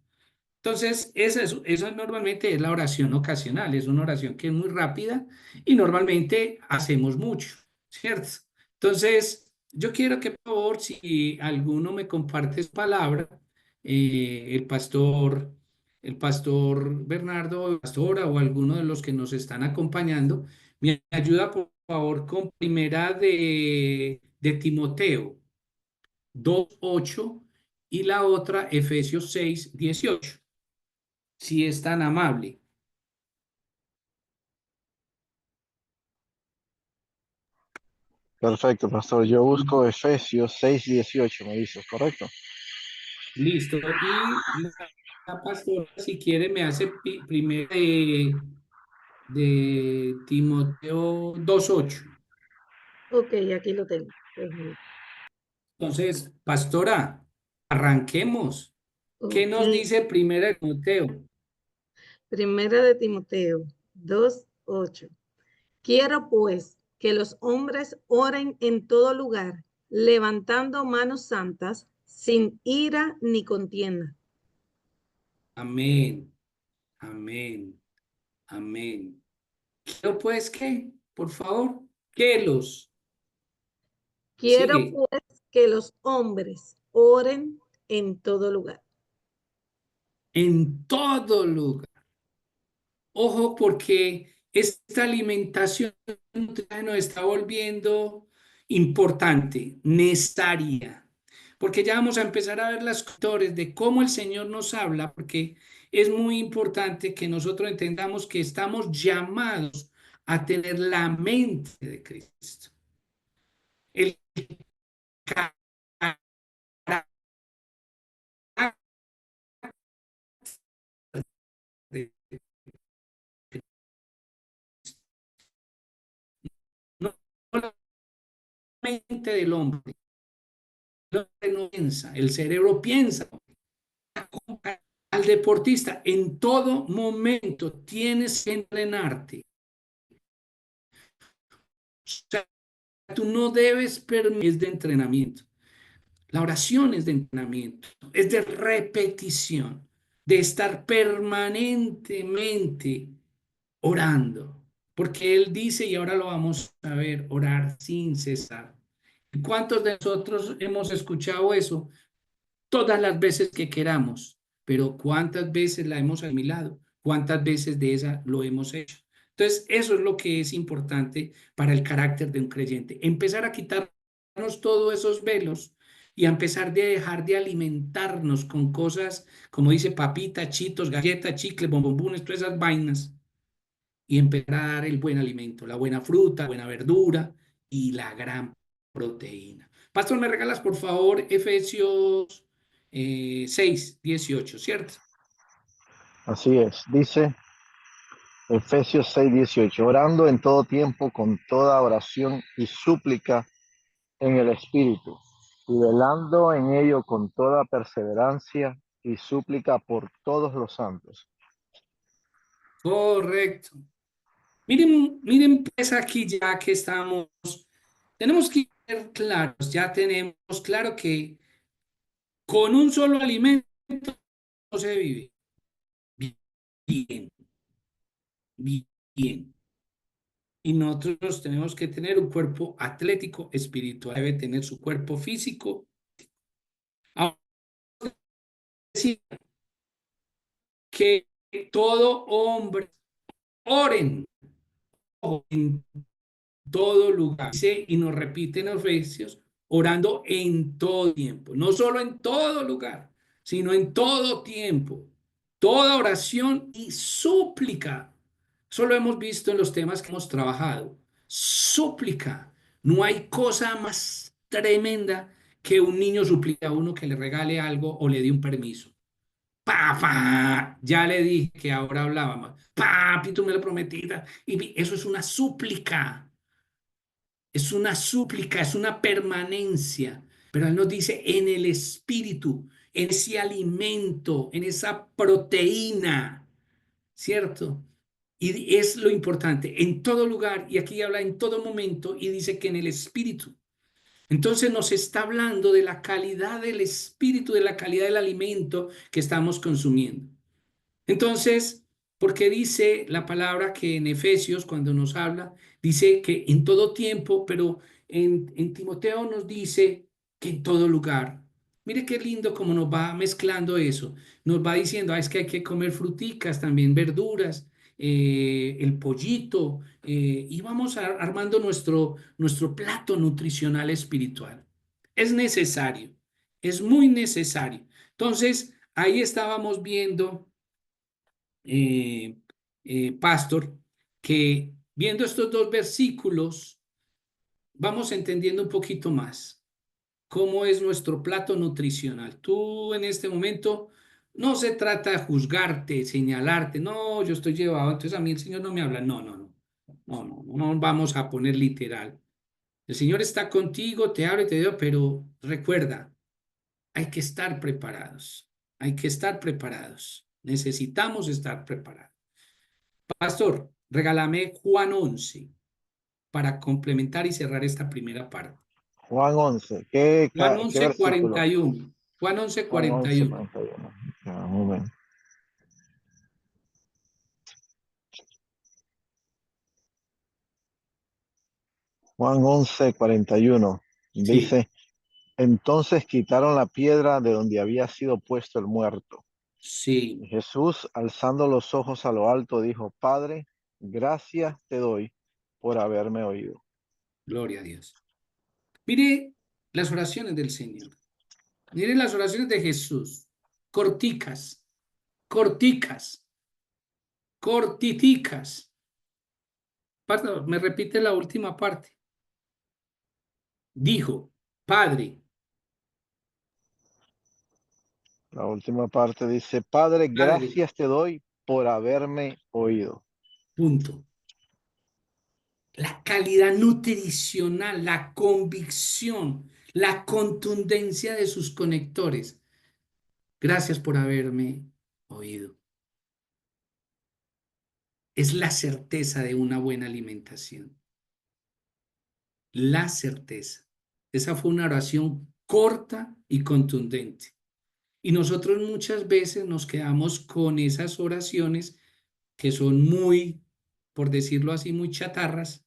Entonces, esa normalmente es la oración ocasional, es una oración que es muy rápida y normalmente hacemos mucho, ¿cierto? Entonces, yo quiero que por favor, si alguno me comparte su palabra, el pastor Bernardo, pastora o alguno de los que nos están acompañando, me ayuda por favor con primera de Timoteo 2:8 y la otra Efesios 6:18 si es tan amable. Perfecto, pastor. Yo busco Efesios 6:18, me dices, ¿correcto? Listo. Y la pastora, si quiere, me hace primero de Timoteo 2:8. Ok, aquí lo tengo. Déjame. Entonces, pastora, arranquemos. ¿Qué Ok, nos dice primero de Timoteo? primera de Timoteo 2:8. Quiero pues que los hombres oren en todo lugar, levantando manos santas, sin ira ni contienda. Amén, amén, amén. ¿Quiero pues qué? Por favor, que los Quiero sigue pues que los hombres oren en todo lugar. en todo lugar. Ojo, porque esta alimentación nos está volviendo importante, necesaria, porque ya vamos a empezar a ver las factores de cómo el Señor nos habla, porque es muy importante que nosotros entendamos que estamos llamados a tener la mente de Cristo. El carácter de no la mente del hombre, no piensa, el cerebro piensa. Al deportista, en todo momento tienes que entrenarte. O sea, tú no debes permitir de entrenamiento. La oración es de entrenamiento, es de repetición, de estar permanentemente orando. Porque Él dice, y ahora lo vamos a ver, orar sin cesar. ¿Cuántos de nosotros hemos escuchado eso? Todas las veces que queramos, pero ¿cuántas veces la hemos asimilado? ¿Cuántas veces de esa lo hemos hecho? Entonces, eso es lo que es importante para el carácter de un creyente. Empezar a quitarnos todos esos velos y a empezar de dejar de alimentarnos con cosas, como dice papita, chitos, galletas, chicles, bombombones, todas esas vainas, y empezar a dar el buen alimento, la buena fruta, la buena verdura y la gran proteína. Pastor, ¿me regalas por favor Efesios 6:18, ¿cierto? Así es. Dice Efesios 6:18, orando en todo tiempo con toda oración y súplica en el Espíritu, y velando en ello con toda perseverancia y súplica por todos los santos. Correcto. Miren, miren pues aquí ya que estamos, tenemos que ser claros, ya tenemos claro que con un solo alimento no se vive bien, bien. Y nosotros tenemos que tener un cuerpo atlético, espiritual, debe tener su cuerpo físico. Ahora, decir que todo hombre oren en todo lugar. Dice, y nos repite en Efesios, orando en todo tiempo, no solo en todo lugar, sino en todo tiempo. Toda oración y súplica. Eso lo hemos visto en los temas que hemos trabajado. Súplica. No hay cosa más tremenda que un niño suplique a uno que le regale algo o le dé un permiso. Pa, ya le dije que ahora hablábamos. Papi, tú me lo prometiste. Y eso es una súplica. Es una súplica, es una permanencia. Pero Él nos dice en el espíritu, en ese alimento, en esa proteína, ¿cierto? Y es lo importante, en todo lugar, y aquí habla en todo momento, y dice que en el espíritu. Entonces nos está hablando de la calidad del espíritu, de la calidad del alimento que estamos consumiendo. Entonces, porque dice la palabra que en Efesios, cuando nos habla, dice que en todo tiempo, pero en Timoteo nos dice que en todo lugar. Mire qué lindo cómo nos va mezclando eso. Nos va diciendo, es que hay que comer fruticas, también verduras, el pollito, y vamos armando nuestro plato nutricional espiritual. Es necesario, es muy necesario. Entonces, ahí estábamos viendo eh, Pastor, que viendo estos dos versículos, vamos entendiendo un poquito más cómo es nuestro plato nutricional. Tú en este momento no se trata de juzgarte, señalarte, no, yo estoy llevado, entonces a mí el Señor no me habla. No, no, no, no, no, no vamos a poner literal. El Señor está contigo, te habla y te dio, pero recuerda, hay que estar preparados, hay que estar preparados. Necesitamos estar preparados. Pastor, regálame Juan 11 para complementar y cerrar esta primera parte. Juan 11, Juan ¿qué 11, versículo? 41. Juan 11, Juan 11, 41. 41. Ya, un momento. Juan 11, 41. Sí, Dice, entonces quitaron la piedra de donde había sido puesto el muerto. Y sí, Jesús, alzando los ojos a lo alto, dijo, Padre, gracias te doy por haberme oído. gloria a Dios. Mire las oraciones del Señor. Mire las oraciones de Jesús. Corticas, corticas, cortiticas. Pastor, me repite la última parte. Dijo, Padre, La última parte dice, Padre, Padre, gracias te doy por haberme oído. punto. La calidad nutricional, la convicción, la contundencia de sus conectores. Gracias por haberme oído. Es la certeza de una buena alimentación. La certeza. Esa fue una oración corta y contundente. Y nosotros muchas veces nos quedamos con esas oraciones que son muy, por decirlo así, muy chatarras.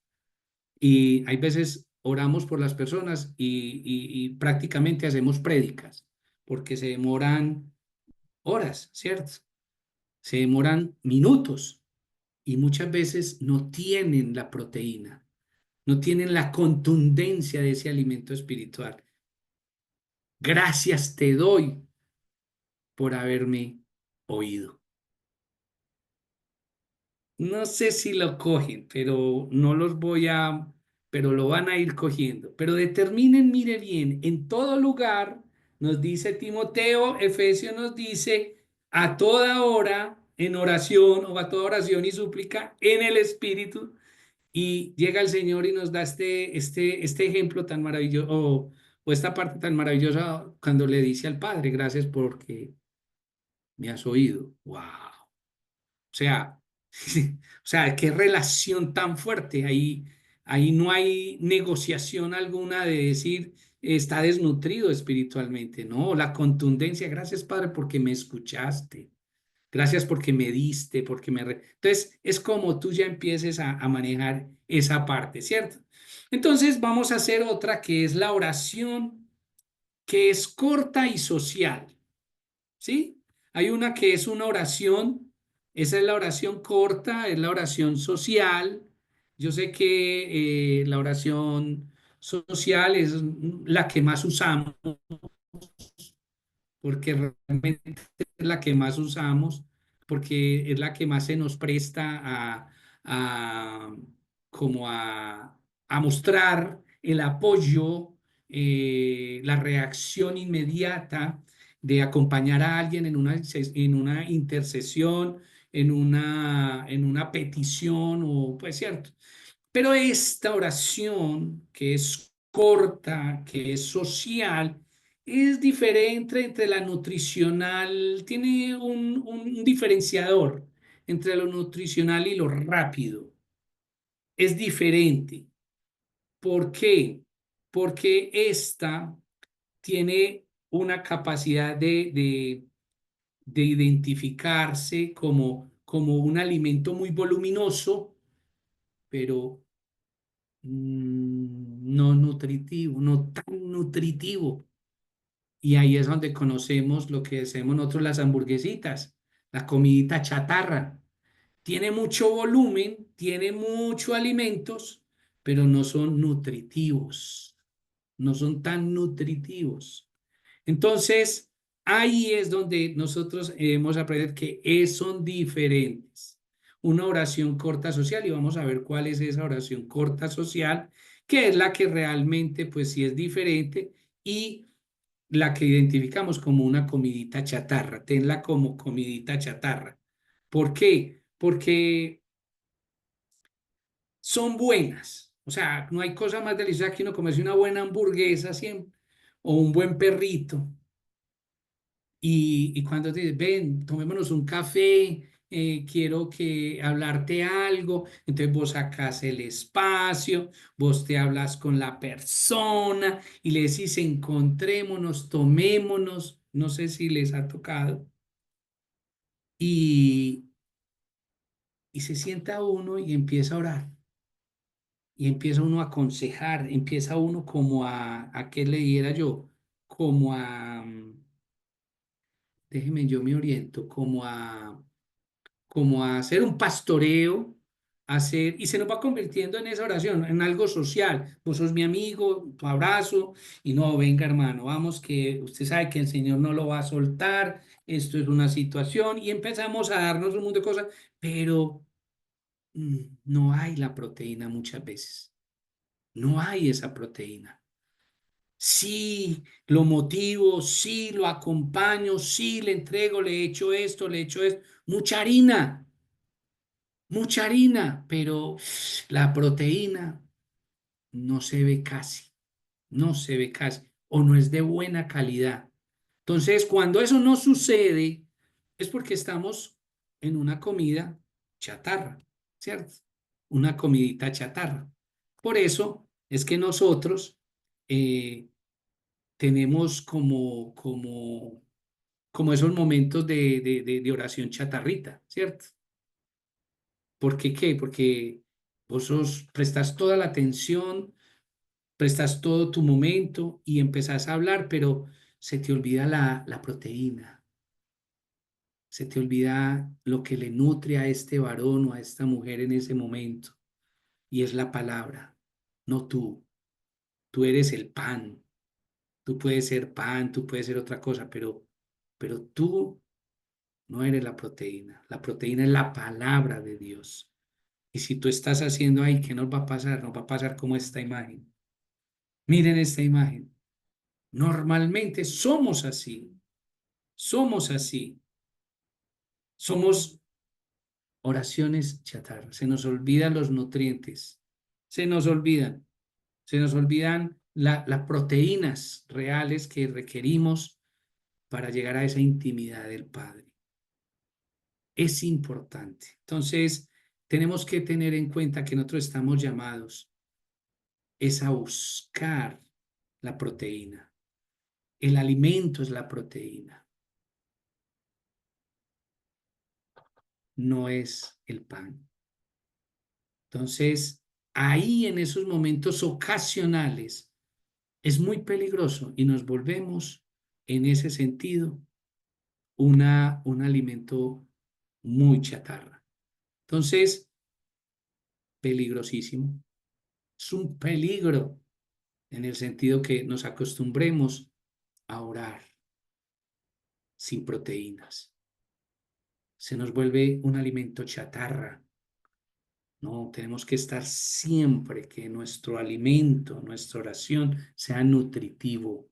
Y hay veces oramos por las personas y prácticamente hacemos prédicas, porque se demoran horas, ¿cierto? Se demoran minutos y muchas veces no tienen la proteína, no tienen la contundencia de ese alimento espiritual. Gracias te doy por haberme oído. No sé si lo cogen, pero no los voy a, pero lo van a ir cogiendo. Pero determinen, mire bien, en todo lugar, nos dice Timoteo, Efesios nos dice, a toda hora, en oración o a toda oración y súplica, en el Espíritu. Y llega el Señor y nos da este ejemplo tan maravilloso, o esta parte tan maravillosa cuando le dice al Padre, gracias porque me has oído. ¡Wow! O sea, o sea, qué relación tan fuerte. Ahí no hay negociación alguna de decir está desnutrido espiritualmente. No, la contundencia. Gracias, Padre, porque me escuchaste. Gracias porque me diste, porque Entonces, es como tú ya empieces a manejar esa parte, ¿cierto? Entonces, vamos a hacer otra que es la oración, que es corta y social. ¿Sí? Hay una que es una oración, esa es la oración corta, es la oración social. Yo sé que la oración social es la que más usamos, porque realmente es la que más usamos, porque es la que más se nos presta a como a mostrar el apoyo, la reacción inmediata de acompañar a alguien en una intercesión, en una petición, o pues cierto. Pero esta oración, que es corta, que es social, es diferente entre la nutricional, tiene un diferenciador entre lo nutricional y lo rápido. Es diferente. ¿Por qué? Porque esta tiene una capacidad de identificarse como un alimento muy voluminoso, pero no nutritivo, no tan nutritivo. Y ahí es donde conocemos lo que decimos nosotros las hamburguesitas, la comidita chatarra. Tiene mucho volumen, tiene muchos alimentos, pero no son nutritivos, no son tan nutritivos. Entonces, ahí es donde nosotros hemos aprendido que son diferentes. Una oración corta social, y vamos a ver cuál es esa oración corta social, que es la que realmente, pues sí es diferente y la que identificamos como una comidita chatarra. Tenla como comidita chatarra. ¿Por qué? Porque son buenas. O sea, no hay cosa más deliciosa que uno comerse una buena hamburguesa siempre o un buen perrito. Y cuando te dices, ven, tomémonos un café, quiero que hablarte algo, entonces vos sacás el espacio, vos te hablas con la persona y le decís, encontrémonos, tomémonos, no sé si les ha tocado, y, y se sienta uno y empieza a orar, y empieza uno a aconsejar, empieza uno como a qué le diera yo, como a, déjeme, yo me oriento, como a hacer un pastoreo, hacer, y se nos va convirtiendo en esa oración, en algo social. Vos sos mi amigo, tu abrazo, y no, venga hermano, vamos que usted sabe que el Señor no lo va a soltar, esto es una situación, y empezamos a darnos un montón de cosas, pero no hay la proteína muchas veces, no hay esa proteína. Sí, lo motivo, sí, lo acompaño, sí, le entrego, le echo esto, le echo esto, mucha harina, pero la proteína no se ve casi, no se ve casi. o no es de buena calidad. Entonces, cuando eso no sucede, es porque estamos en una comida chatarra, ¿cierto? Una comidita chatarra. Por eso es que nosotros eh, tenemos como esos momentos de oración chatarrita, ¿cierto? ¿Por qué qué? Porque prestas toda la atención, prestas todo tu momento y empezás a hablar, pero se te olvida la proteína, se te olvida lo que le nutre a este varón o a esta mujer en ese momento, y es la palabra, no tú. Tú eres el pan, tú puedes ser pan, tú puedes ser otra cosa, pero tú no eres la proteína es la palabra de Dios. Y si tú estás haciendo ahí, ¿qué nos va a pasar? Nos va a pasar como esta imagen. Miren esta imagen. Normalmente somos así, somos oraciones chatarra, se nos olvidan los nutrientes, se nos olvidan, se nos olvidan las proteínas reales que requerimos para llegar a esa intimidad del Padre. Es importante. Entonces, tenemos que tener en cuenta que nosotros estamos llamados es a buscar la proteína. El alimento es la proteína, no es el pan. Entonces, ahí en esos momentos ocasionales es muy peligroso y nos volvemos en ese sentido un alimento muy chatarra. Entonces, peligrosísimo. Es un peligro en el sentido que nos acostumbremos a orar sin proteínas. Se nos vuelve un alimento chatarra. No, tenemos que estar siempre que nuestro alimento, nuestra oración sea nutritivo,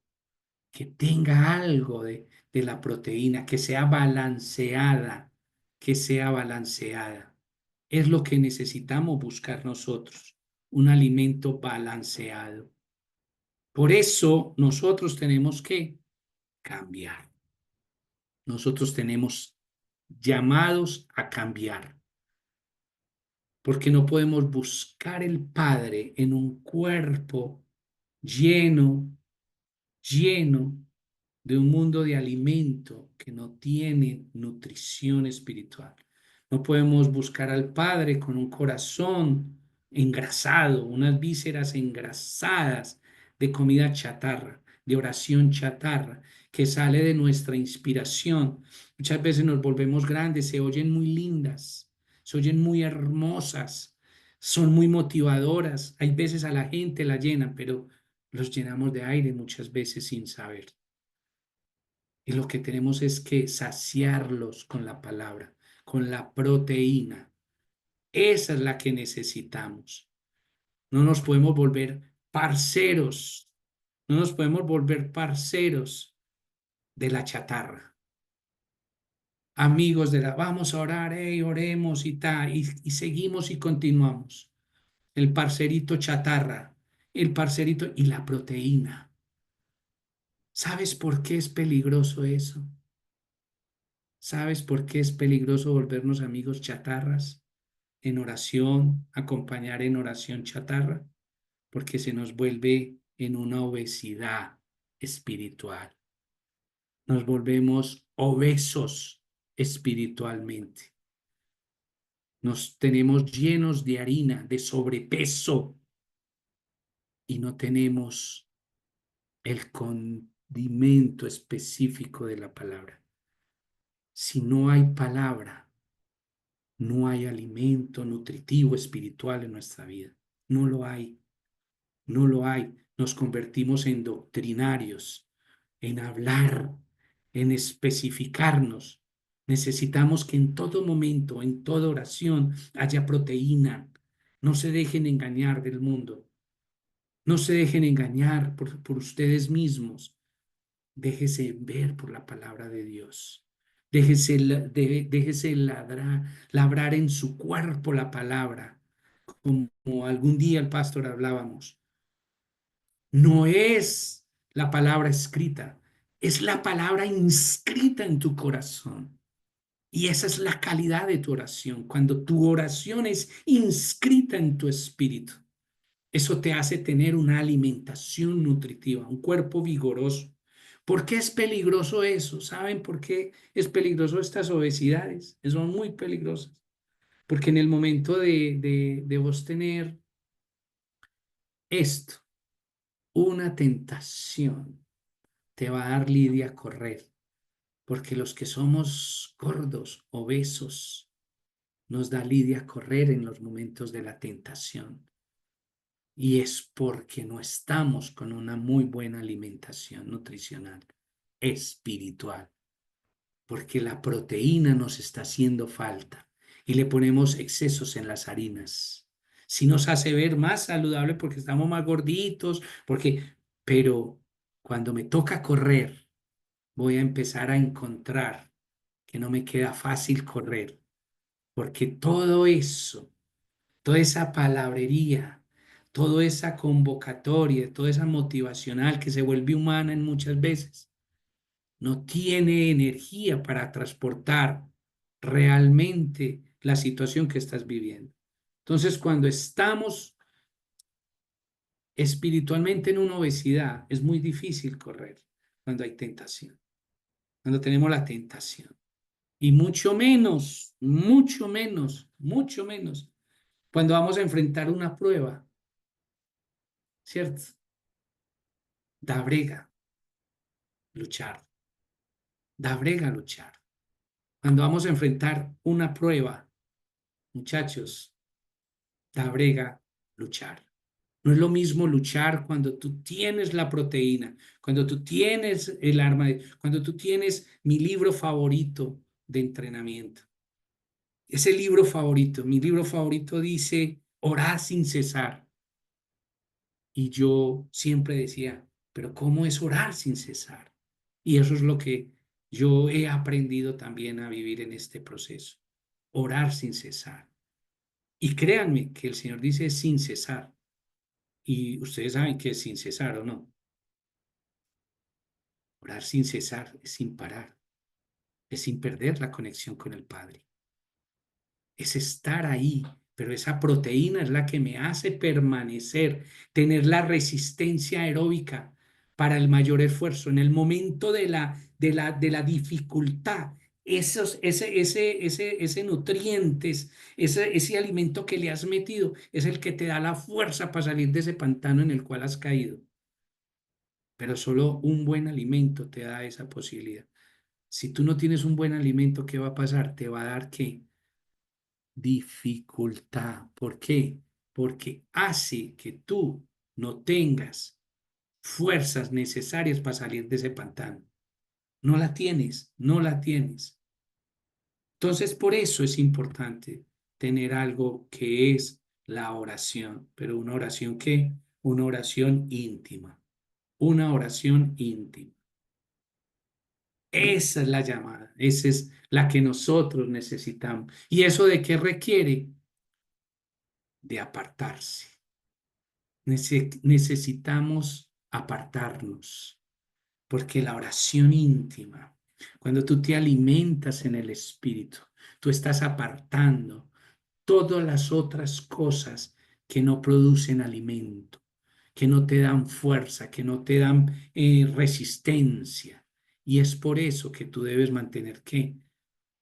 que tenga algo de la proteína, que sea balanceada, que sea balanceada. Es lo que necesitamos buscar nosotros, un alimento balanceado. Por eso nosotros tenemos que cambiar. Nosotros tenemos llamados a cambiar, porque no podemos buscar el Padre en un cuerpo lleno, lleno de un mundo de alimento que no tiene nutrición espiritual. No podemos buscar al Padre con un corazón engrasado, unas vísceras engrasadas de comida chatarra, de oración chatarra, que sale de nuestra inspiración. Muchas veces nos volvemos grandes, se oyen muy lindas, se oyen muy hermosas, son muy motivadoras. Hay veces a la gente la llenan, pero los llenamos de aire muchas veces sin saber. Y lo que tenemos es que saciarlos con la palabra, con la proteína. Esa es la que necesitamos. No nos podemos volver parceros, no nos podemos volver parceros de la chatarra. Amigos de la, vamos a orar, oremos y tal, y seguimos y continuamos. El parcerito chatarra, el parcerito y la proteína. ¿Sabes por qué es peligroso eso? ¿Sabes por qué es peligroso volvernos amigos chatarras en oración, acompañar en oración chatarra? Porque se nos vuelve en una obesidad espiritual. Nos volvemos obesos espiritualmente. Nos tenemos llenos de harina, de sobrepeso y no tenemos el condimento específico de la palabra. Si no hay palabra, no hay alimento nutritivo espiritual en nuestra vida. No lo hay, no lo hay. Nos convertimos en doctrinarios, en hablar, en especificarnos. Necesitamos que en todo momento, en toda oración, haya proteína. No se dejen engañar del mundo. No se dejen engañar por ustedes mismos. Déjese ver por la palabra de Dios. Déjese labrar en su cuerpo la palabra, como algún día el pastor hablábamos. No es la palabra escrita, es la palabra inscrita en tu corazón. Y esa es la calidad de tu oración, cuando tu oración es inscrita en tu espíritu. Eso te hace tener una alimentación nutritiva, un cuerpo vigoroso. ¿Por qué es peligroso eso? ¿Saben por qué es peligroso estas obesidades? Son muy peligrosas. Porque en el momento de vos tener esto, una tentación, te va a dar lidia a correr. Porque los que somos gordos, obesos, nos da lidia correr en los momentos de la tentación. Y es porque no estamos con una muy buena alimentación nutricional, espiritual. Porque la proteína nos está haciendo falta y le ponemos excesos en las harinas. Sí nos hace ver más saludable porque estamos más gorditos, pero cuando me toca correr, voy a empezar a encontrar que no me queda fácil correr, porque todo eso, toda esa palabrería, toda esa convocatoria, toda esa motivacional que se vuelve humana en muchas veces, no tiene energía para transportar realmente la situación que estás viviendo. Entonces, cuando estamos espiritualmente en una obesidad, es muy difícil correr cuando hay tentación, cuando tenemos la tentación. Y mucho menos cuando vamos a enfrentar una prueba, ¿cierto? Da brega luchar, da brega luchar. Cuando vamos a enfrentar una prueba, muchachos, da brega luchar. No es lo mismo luchar cuando tú tienes la proteína, cuando tú tienes el arma, cuando tú tienes mi libro favorito de entrenamiento. Ese libro favorito, mi libro favorito dice, orad sin cesar. Y yo siempre decía, pero ¿cómo es orar sin cesar? Y eso es lo que yo he aprendido también a vivir en este proceso. Orar sin cesar. Y créanme que el Señor dice sin cesar. Y ustedes saben que es sin cesar o no. Orar sin cesar es sin parar. Es sin perder la conexión con el Padre. Es estar ahí, pero esa proteína es la que me hace permanecer, tener la resistencia aeróbica para el mayor esfuerzo. En el momento de la dificultad, ese nutrientes, ese alimento que le has metido, es el que te da la fuerza para salir de ese pantano en el cual has caído. Pero solo un buen alimento te da esa posibilidad. Si tú no tienes un buen alimento, ¿qué va a pasar? Te va a dar ¿qué? Dificultad. ¿Por qué? Porque hace que tú no tengas fuerzas necesarias para salir de ese pantano. No la tienes, no la tienes. Entonces, por eso es importante tener algo que es la oración, pero una oración ¿qué? Una oración íntima, una oración íntima. Esa es la llamada, esa es la que nosotros necesitamos. ¿Y eso de qué requiere? De apartarse. Necesitamos apartarnos, porque la oración íntima, cuando tú te alimentas en el Espíritu, tú estás apartando todas las otras cosas que no producen alimento, que no te dan fuerza, que no te dan resistencia. Y es por eso que tú debes mantener ¿qué?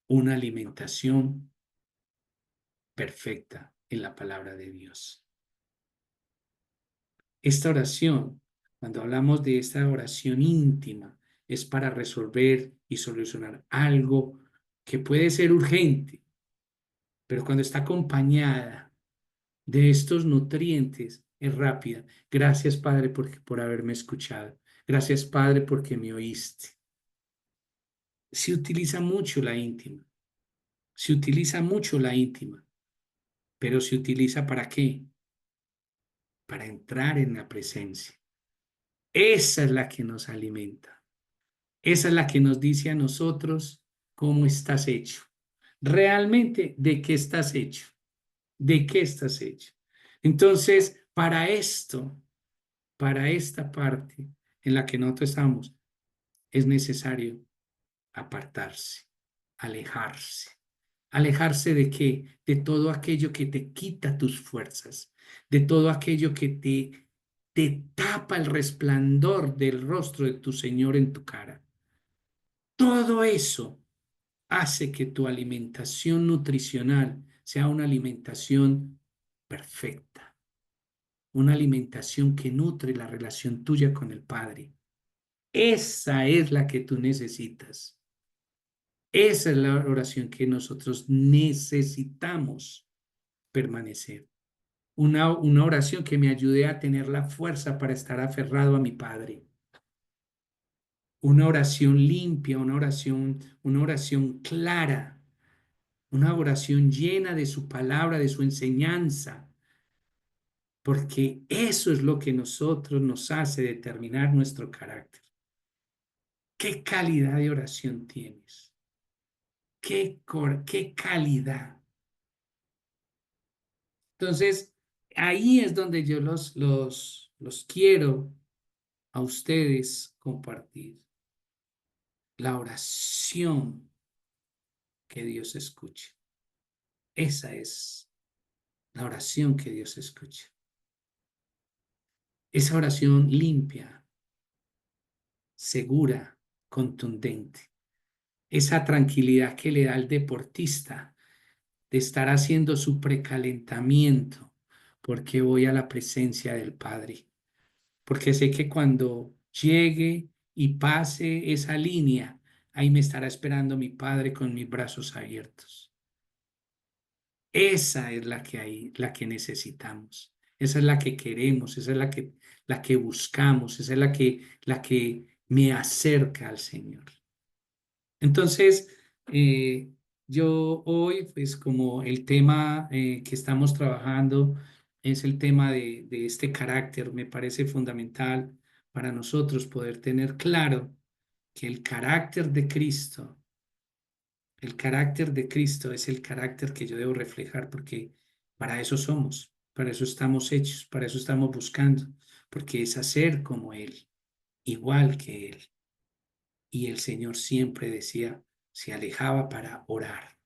Una alimentación perfecta en la palabra de Dios. Esta oración, cuando hablamos de esta oración íntima, es para resolver y solucionar algo que puede ser urgente, pero cuando está acompañada de estos nutrientes, es rápida. Gracias, Padre, por haberme escuchado. Gracias, Padre, porque me oíste. Se utiliza mucho la íntima. Se utiliza mucho la íntima. Pero se utiliza ¿para qué? Para entrar en la presencia. Esa es la que nos alimenta. Esa es la que nos dice a nosotros cómo estás hecho. Realmente, ¿de qué estás hecho? ¿De qué estás hecho? Entonces, para esto, para esta parte, en la que nosotros estamos, es necesario apartarse, alejarse. ¿Alejarse de qué? De todo aquello que te quita tus fuerzas, de todo aquello que te tapa el resplandor del rostro de tu Señor en tu cara. Todo eso hace que tu alimentación nutricional sea una alimentación perfecta, una alimentación que nutre la relación tuya con el Padre. Esa es la que tú necesitas. Esa es la oración que nosotros necesitamos permanecer. Una oración que me ayude a tener la fuerza para estar aferrado a mi Padre. Una oración limpia, una oración clara, una oración llena de su palabra, de su enseñanza, porque eso es lo que nosotros nos hace determinar nuestro carácter. ¿Qué calidad de oración tienes? ¿Qué calidad? Entonces, ahí es donde yo los quiero a ustedes compartir. La oración que Dios escucha. Esa es la oración que Dios escucha. Esa oración limpia, segura, contundente. Esa tranquilidad que le da al deportista de estar haciendo su precalentamiento porque voy a la presencia del Padre. Porque sé que cuando llegue y pase esa línea, ahí me estará esperando mi Padre con mis brazos abiertos. Esa es la que necesitamos. Esa es la que queremos, esa es la que buscamos, esa es la que me acerca al Señor. Entonces, yo hoy, pues como el tema que estamos trabajando es el tema de este carácter, me parece fundamental para nosotros poder tener claro que el carácter de Cristo es el carácter que yo debo reflejar, porque para eso somos, para eso estamos hechos, para eso estamos buscando, porque es hacer como Él, igual que Él. Y el Señor siempre decía, se alejaba para orar.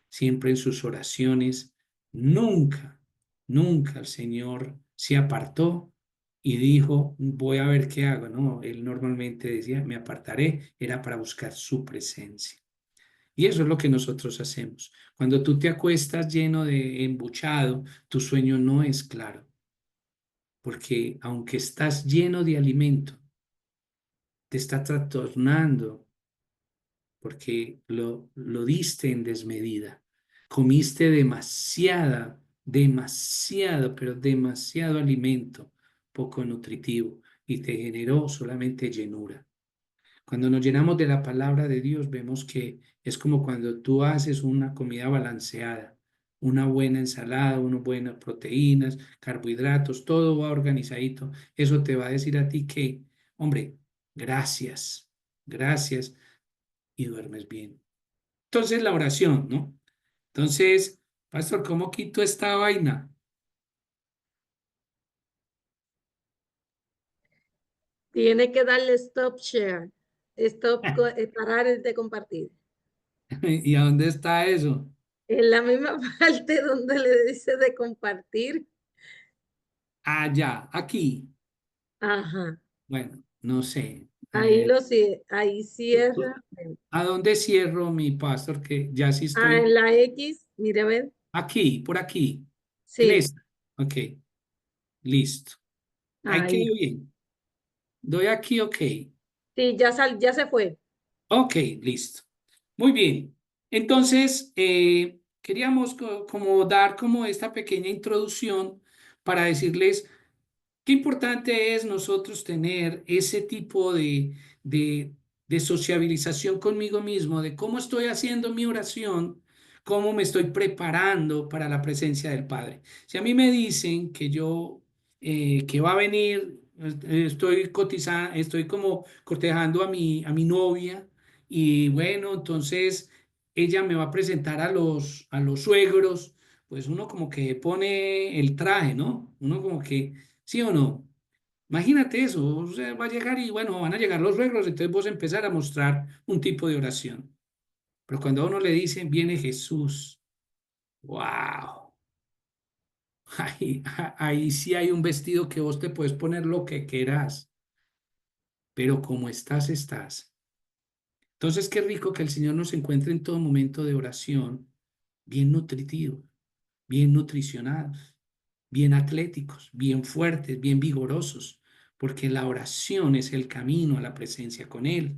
Siempre en sus oraciones, nunca el Señor se apartó y dijo, voy a ver qué hago. No, él normalmente decía, me apartaré, era para buscar su presencia. Y eso es lo que nosotros hacemos. Cuando tú te acuestas lleno de embuchado, tu sueño no es claro, porque aunque estás lleno de alimento, te está trastornando porque lo diste en desmedida. Comiste pero demasiado alimento poco nutritivo y te generó solamente llenura. Cuando nos llenamos de la palabra de Dios, vemos que es como cuando tú haces una comida balanceada, una buena ensalada, unas buenas proteínas, carbohidratos, todo va organizadito. Eso te va a decir a ti que, hombre, gracias y duermes bien. Entonces, la oración, ¿no? Entonces, pastor, ¿cómo quito esta vaina? Tiene que darle stop share, parar de compartir. ¿Y a dónde está eso? En la misma parte donde le dice de compartir. Allá, aquí. Ajá. Bueno, no sé. Ahí cierra. ¿A dónde cierro mi pastor? Que ya sí Ah, estoy en la X, mire a ver. aquí, por aquí. En Sí, esta. Ok, listo. Ahí queda ahí. bien. Doy aquí, ok. Sí, ya se fue. Ok, listo. Muy bien. Entonces, queríamos como dar como esta pequeña introducción para decirles qué importante es nosotros tener ese tipo de, de sociabilización conmigo mismo, de cómo estoy haciendo mi oración, cómo me estoy preparando para la presencia del Padre. Si a mí me dicen que que va a venir, estoy cotizando, estoy como cortejando a mi novia y bueno, entonces ella me va a presentar a los suegros, pues uno como que pone el traje, ¿no? Uno como que, ¿sí o no? Imagínate eso, o sea, va a llegar y bueno, van a llegar los suegros, entonces vos empezar a mostrar un tipo de oración. Pero cuando a uno le dicen, viene Jesús, wow, ahí sí hay un vestido que vos te puedes poner lo que quieras, pero como estás, estás. Entonces, qué rico que el Señor nos encuentre en todo momento de oración, bien nutritivo, bien nutricionados, bien atléticos, bien fuertes, bien vigorosos, porque la oración es el camino a la presencia con Él,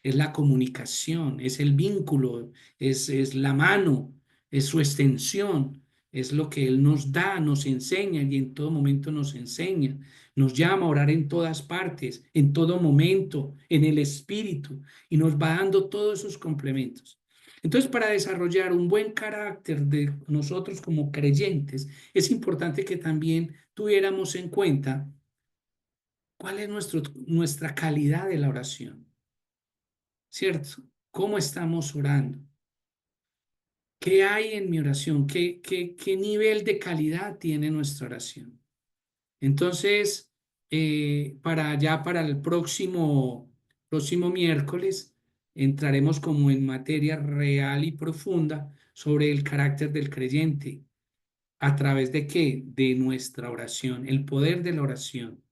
es la comunicación, es el vínculo, es la mano, es su extensión, es lo que Él nos da, nos enseña y en todo momento nos enseña, nos llama a orar en todas partes, en todo momento, en el Espíritu, y nos va dando todos esos complementos. Entonces, para desarrollar un buen carácter de nosotros como creyentes, es importante que también tuviéramos en cuenta cuál es nuestra calidad de la oración, ¿cierto? ¿Cómo estamos orando? ¿Qué hay en mi oración? ¿Qué nivel de calidad tiene nuestra oración? Entonces, para el próximo miércoles, entraremos como en materia real y profunda sobre el carácter del creyente. ¿A través de qué? De nuestra oración, el poder de la oración,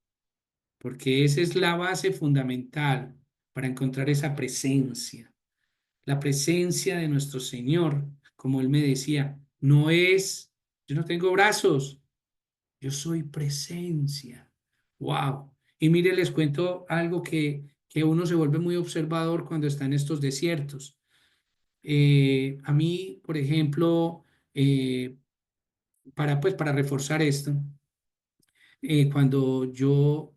porque esa es la base fundamental para encontrar esa presencia, la presencia de nuestro Señor, como Él me decía, no es, yo no tengo brazos, yo soy presencia. Wow. Y mire, les cuento algo que uno se vuelve muy observador cuando está en estos desiertos. A mí, por ejemplo, para reforzar esto, cuando yo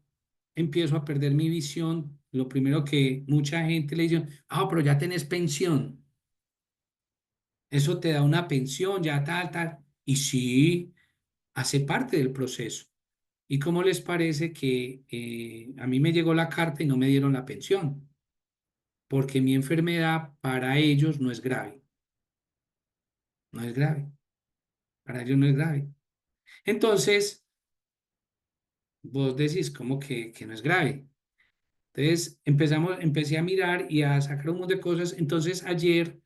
empiezo a perder mi visión, lo primero que mucha gente le dice, pero ya tenés pensión, eso te da una pensión, ya tal, tal. Y sí, hace parte del proceso. ¿Y cómo les parece que a mí me llegó la carta y no me dieron la pensión? Porque mi enfermedad para ellos no es grave, no es grave, para ellos no es grave. Entonces, vos decís, ¿cómo que no es grave? Entonces empecé a mirar y a sacar un montón de cosas. Entonces ayer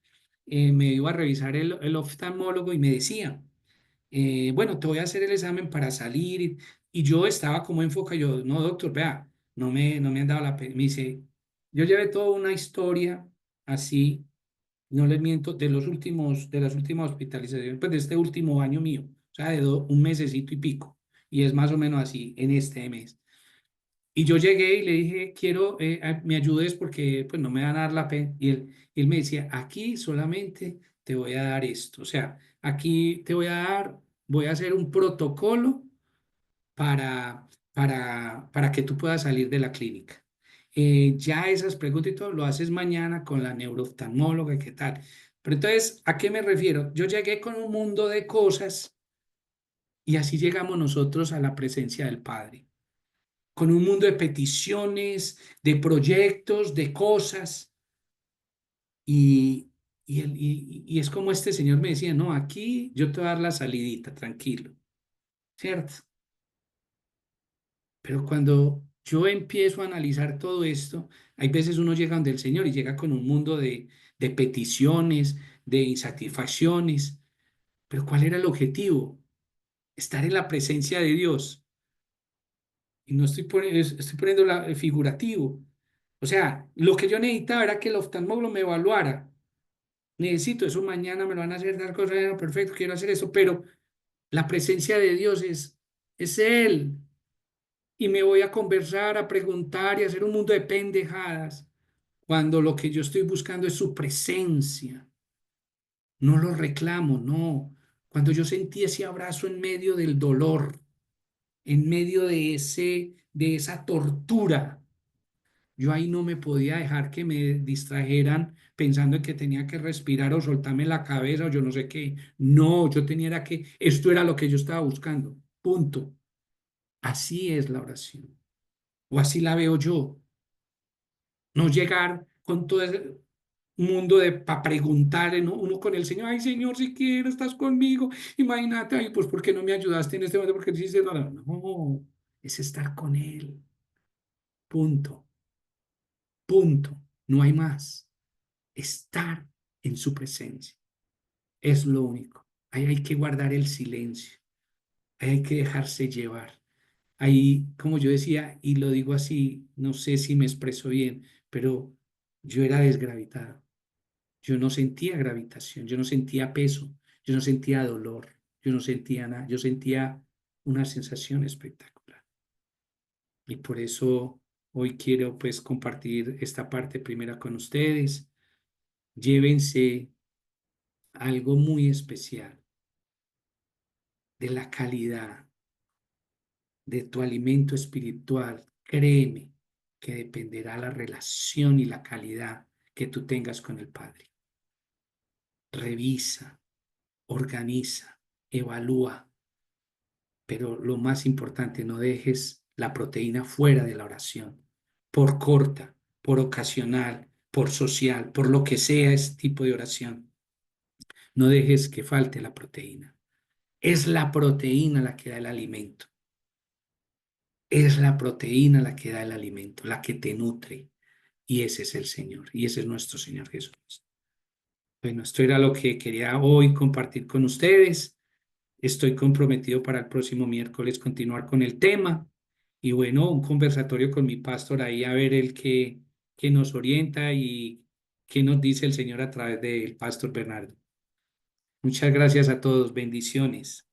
me iba a revisar el oftalmólogo y me decía, bueno, te voy a hacer el examen para salir. Y yo estaba como enfocado, yo, no, doctor, vea, no me han dado la pena. Me dice, yo llevé toda una historia así, no les miento, de las últimas hospitalizaciones, pues de este último año mío, o sea, un mesecito y pico. Y es más o menos así en este mes. Y yo llegué y le dije, quiero, me ayudes porque pues no me van a dar la pena. Y él me decía, aquí solamente te voy a dar esto. O sea, aquí te voy a hacer un protocolo para que tú puedas salir de la clínica. Ya esas preguntas y todo lo haces mañana con la neurooftalmóloga, ¿qué tal? Pero entonces, ¿a qué me refiero? Yo llegué con un mundo de cosas y así llegamos nosotros a la presencia del Padre con un mundo de peticiones, de proyectos, de cosas. Y, y es como este señor me decía, no, aquí yo te voy a dar la salidita, tranquilo, ¿cierto? Pero cuando yo empiezo a analizar todo esto, hay veces uno llega donde el Señor y llega con un mundo de peticiones, de insatisfacciones. Pero ¿cuál era el objetivo? Estar en la presencia de Dios. Y no estoy poniendo el figurativo. O sea, lo que yo necesitaba era que el oftalmólogo me evaluara. Necesito eso mañana, me lo van a hacer tal cosa, perfecto, quiero hacer eso, pero la presencia de Dios es Él. Y me voy a conversar, a preguntar y a hacer un mundo de pendejadas, cuando lo que yo estoy buscando es su presencia. No lo reclamo, no. Cuando yo sentí ese abrazo en medio del dolor, en medio de esa tortura, yo ahí no me podía dejar que me distrajeran pensando en que tenía que respirar o soltarme la cabeza o yo no sé qué. No, yo tenía que, esto era lo que yo estaba buscando. Punto. Así es la oración. O así la veo yo. No llegar con todo ese mundo de para preguntar ¿no? Uno con el Señor, ay Señor, si quieres, estás conmigo. Imagínate, ay, pues ¿por qué no me ayudaste en este momento? Porque hiciste nada. No, es estar con Él. Punto. Punto. No hay más. Estar en su presencia es lo único. Ahí hay que guardar el silencio. Ahí hay que dejarse llevar. Ahí, como yo decía, y lo digo así, no sé si me expreso bien, pero yo era desgravitado. Yo no sentía gravitación, yo no sentía peso, yo no sentía dolor, yo no sentía nada, yo sentía una sensación espectacular. Y por eso hoy quiero pues compartir esta parte primera con ustedes. Llévense algo muy especial de la calidad de tu alimento espiritual. Créeme que dependerá la relación y la calidad que tú tengas con el Padre. Revisa, organiza, evalúa, pero lo más importante, no dejes la proteína fuera de la oración, por corta, por ocasional, por social, por lo que sea ese tipo de oración. No dejes que falte la proteína. Es la proteína la que da el alimento. Es la proteína la que da el alimento, la que te nutre. Y ese es el Señor, y ese es nuestro Señor Jesús. Bueno, esto era lo que quería hoy compartir con ustedes. Estoy comprometido para el próximo miércoles continuar con el tema. Y bueno, un conversatorio con mi pastor ahí a ver el que nos orienta y qué nos dice el Señor a través del pastor Bernardo. Muchas gracias a todos. Bendiciones.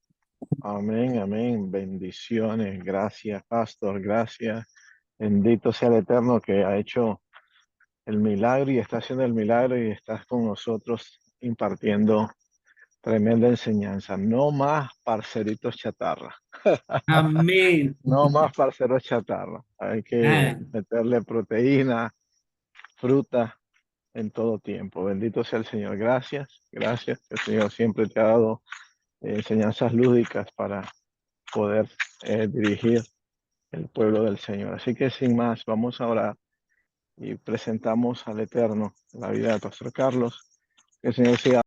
Amén, amén. Bendiciones. Gracias, pastor. Gracias. Bendito sea el Eterno que ha hecho el milagro y está haciendo el milagro y estás con nosotros impartiendo tremenda enseñanza. No más parceritos chatarra. Amén. No más parceros chatarra. Hay que Nada. meterle proteína, fruta en todo tiempo. Bendito sea el Señor. Gracias, gracias. El Señor siempre te ha dado enseñanzas lúdicas para poder dirigir el pueblo del Señor. Así que sin más, vamos a orar y presentamos al Eterno la vida del Pastor Carlos. Que el Señor siga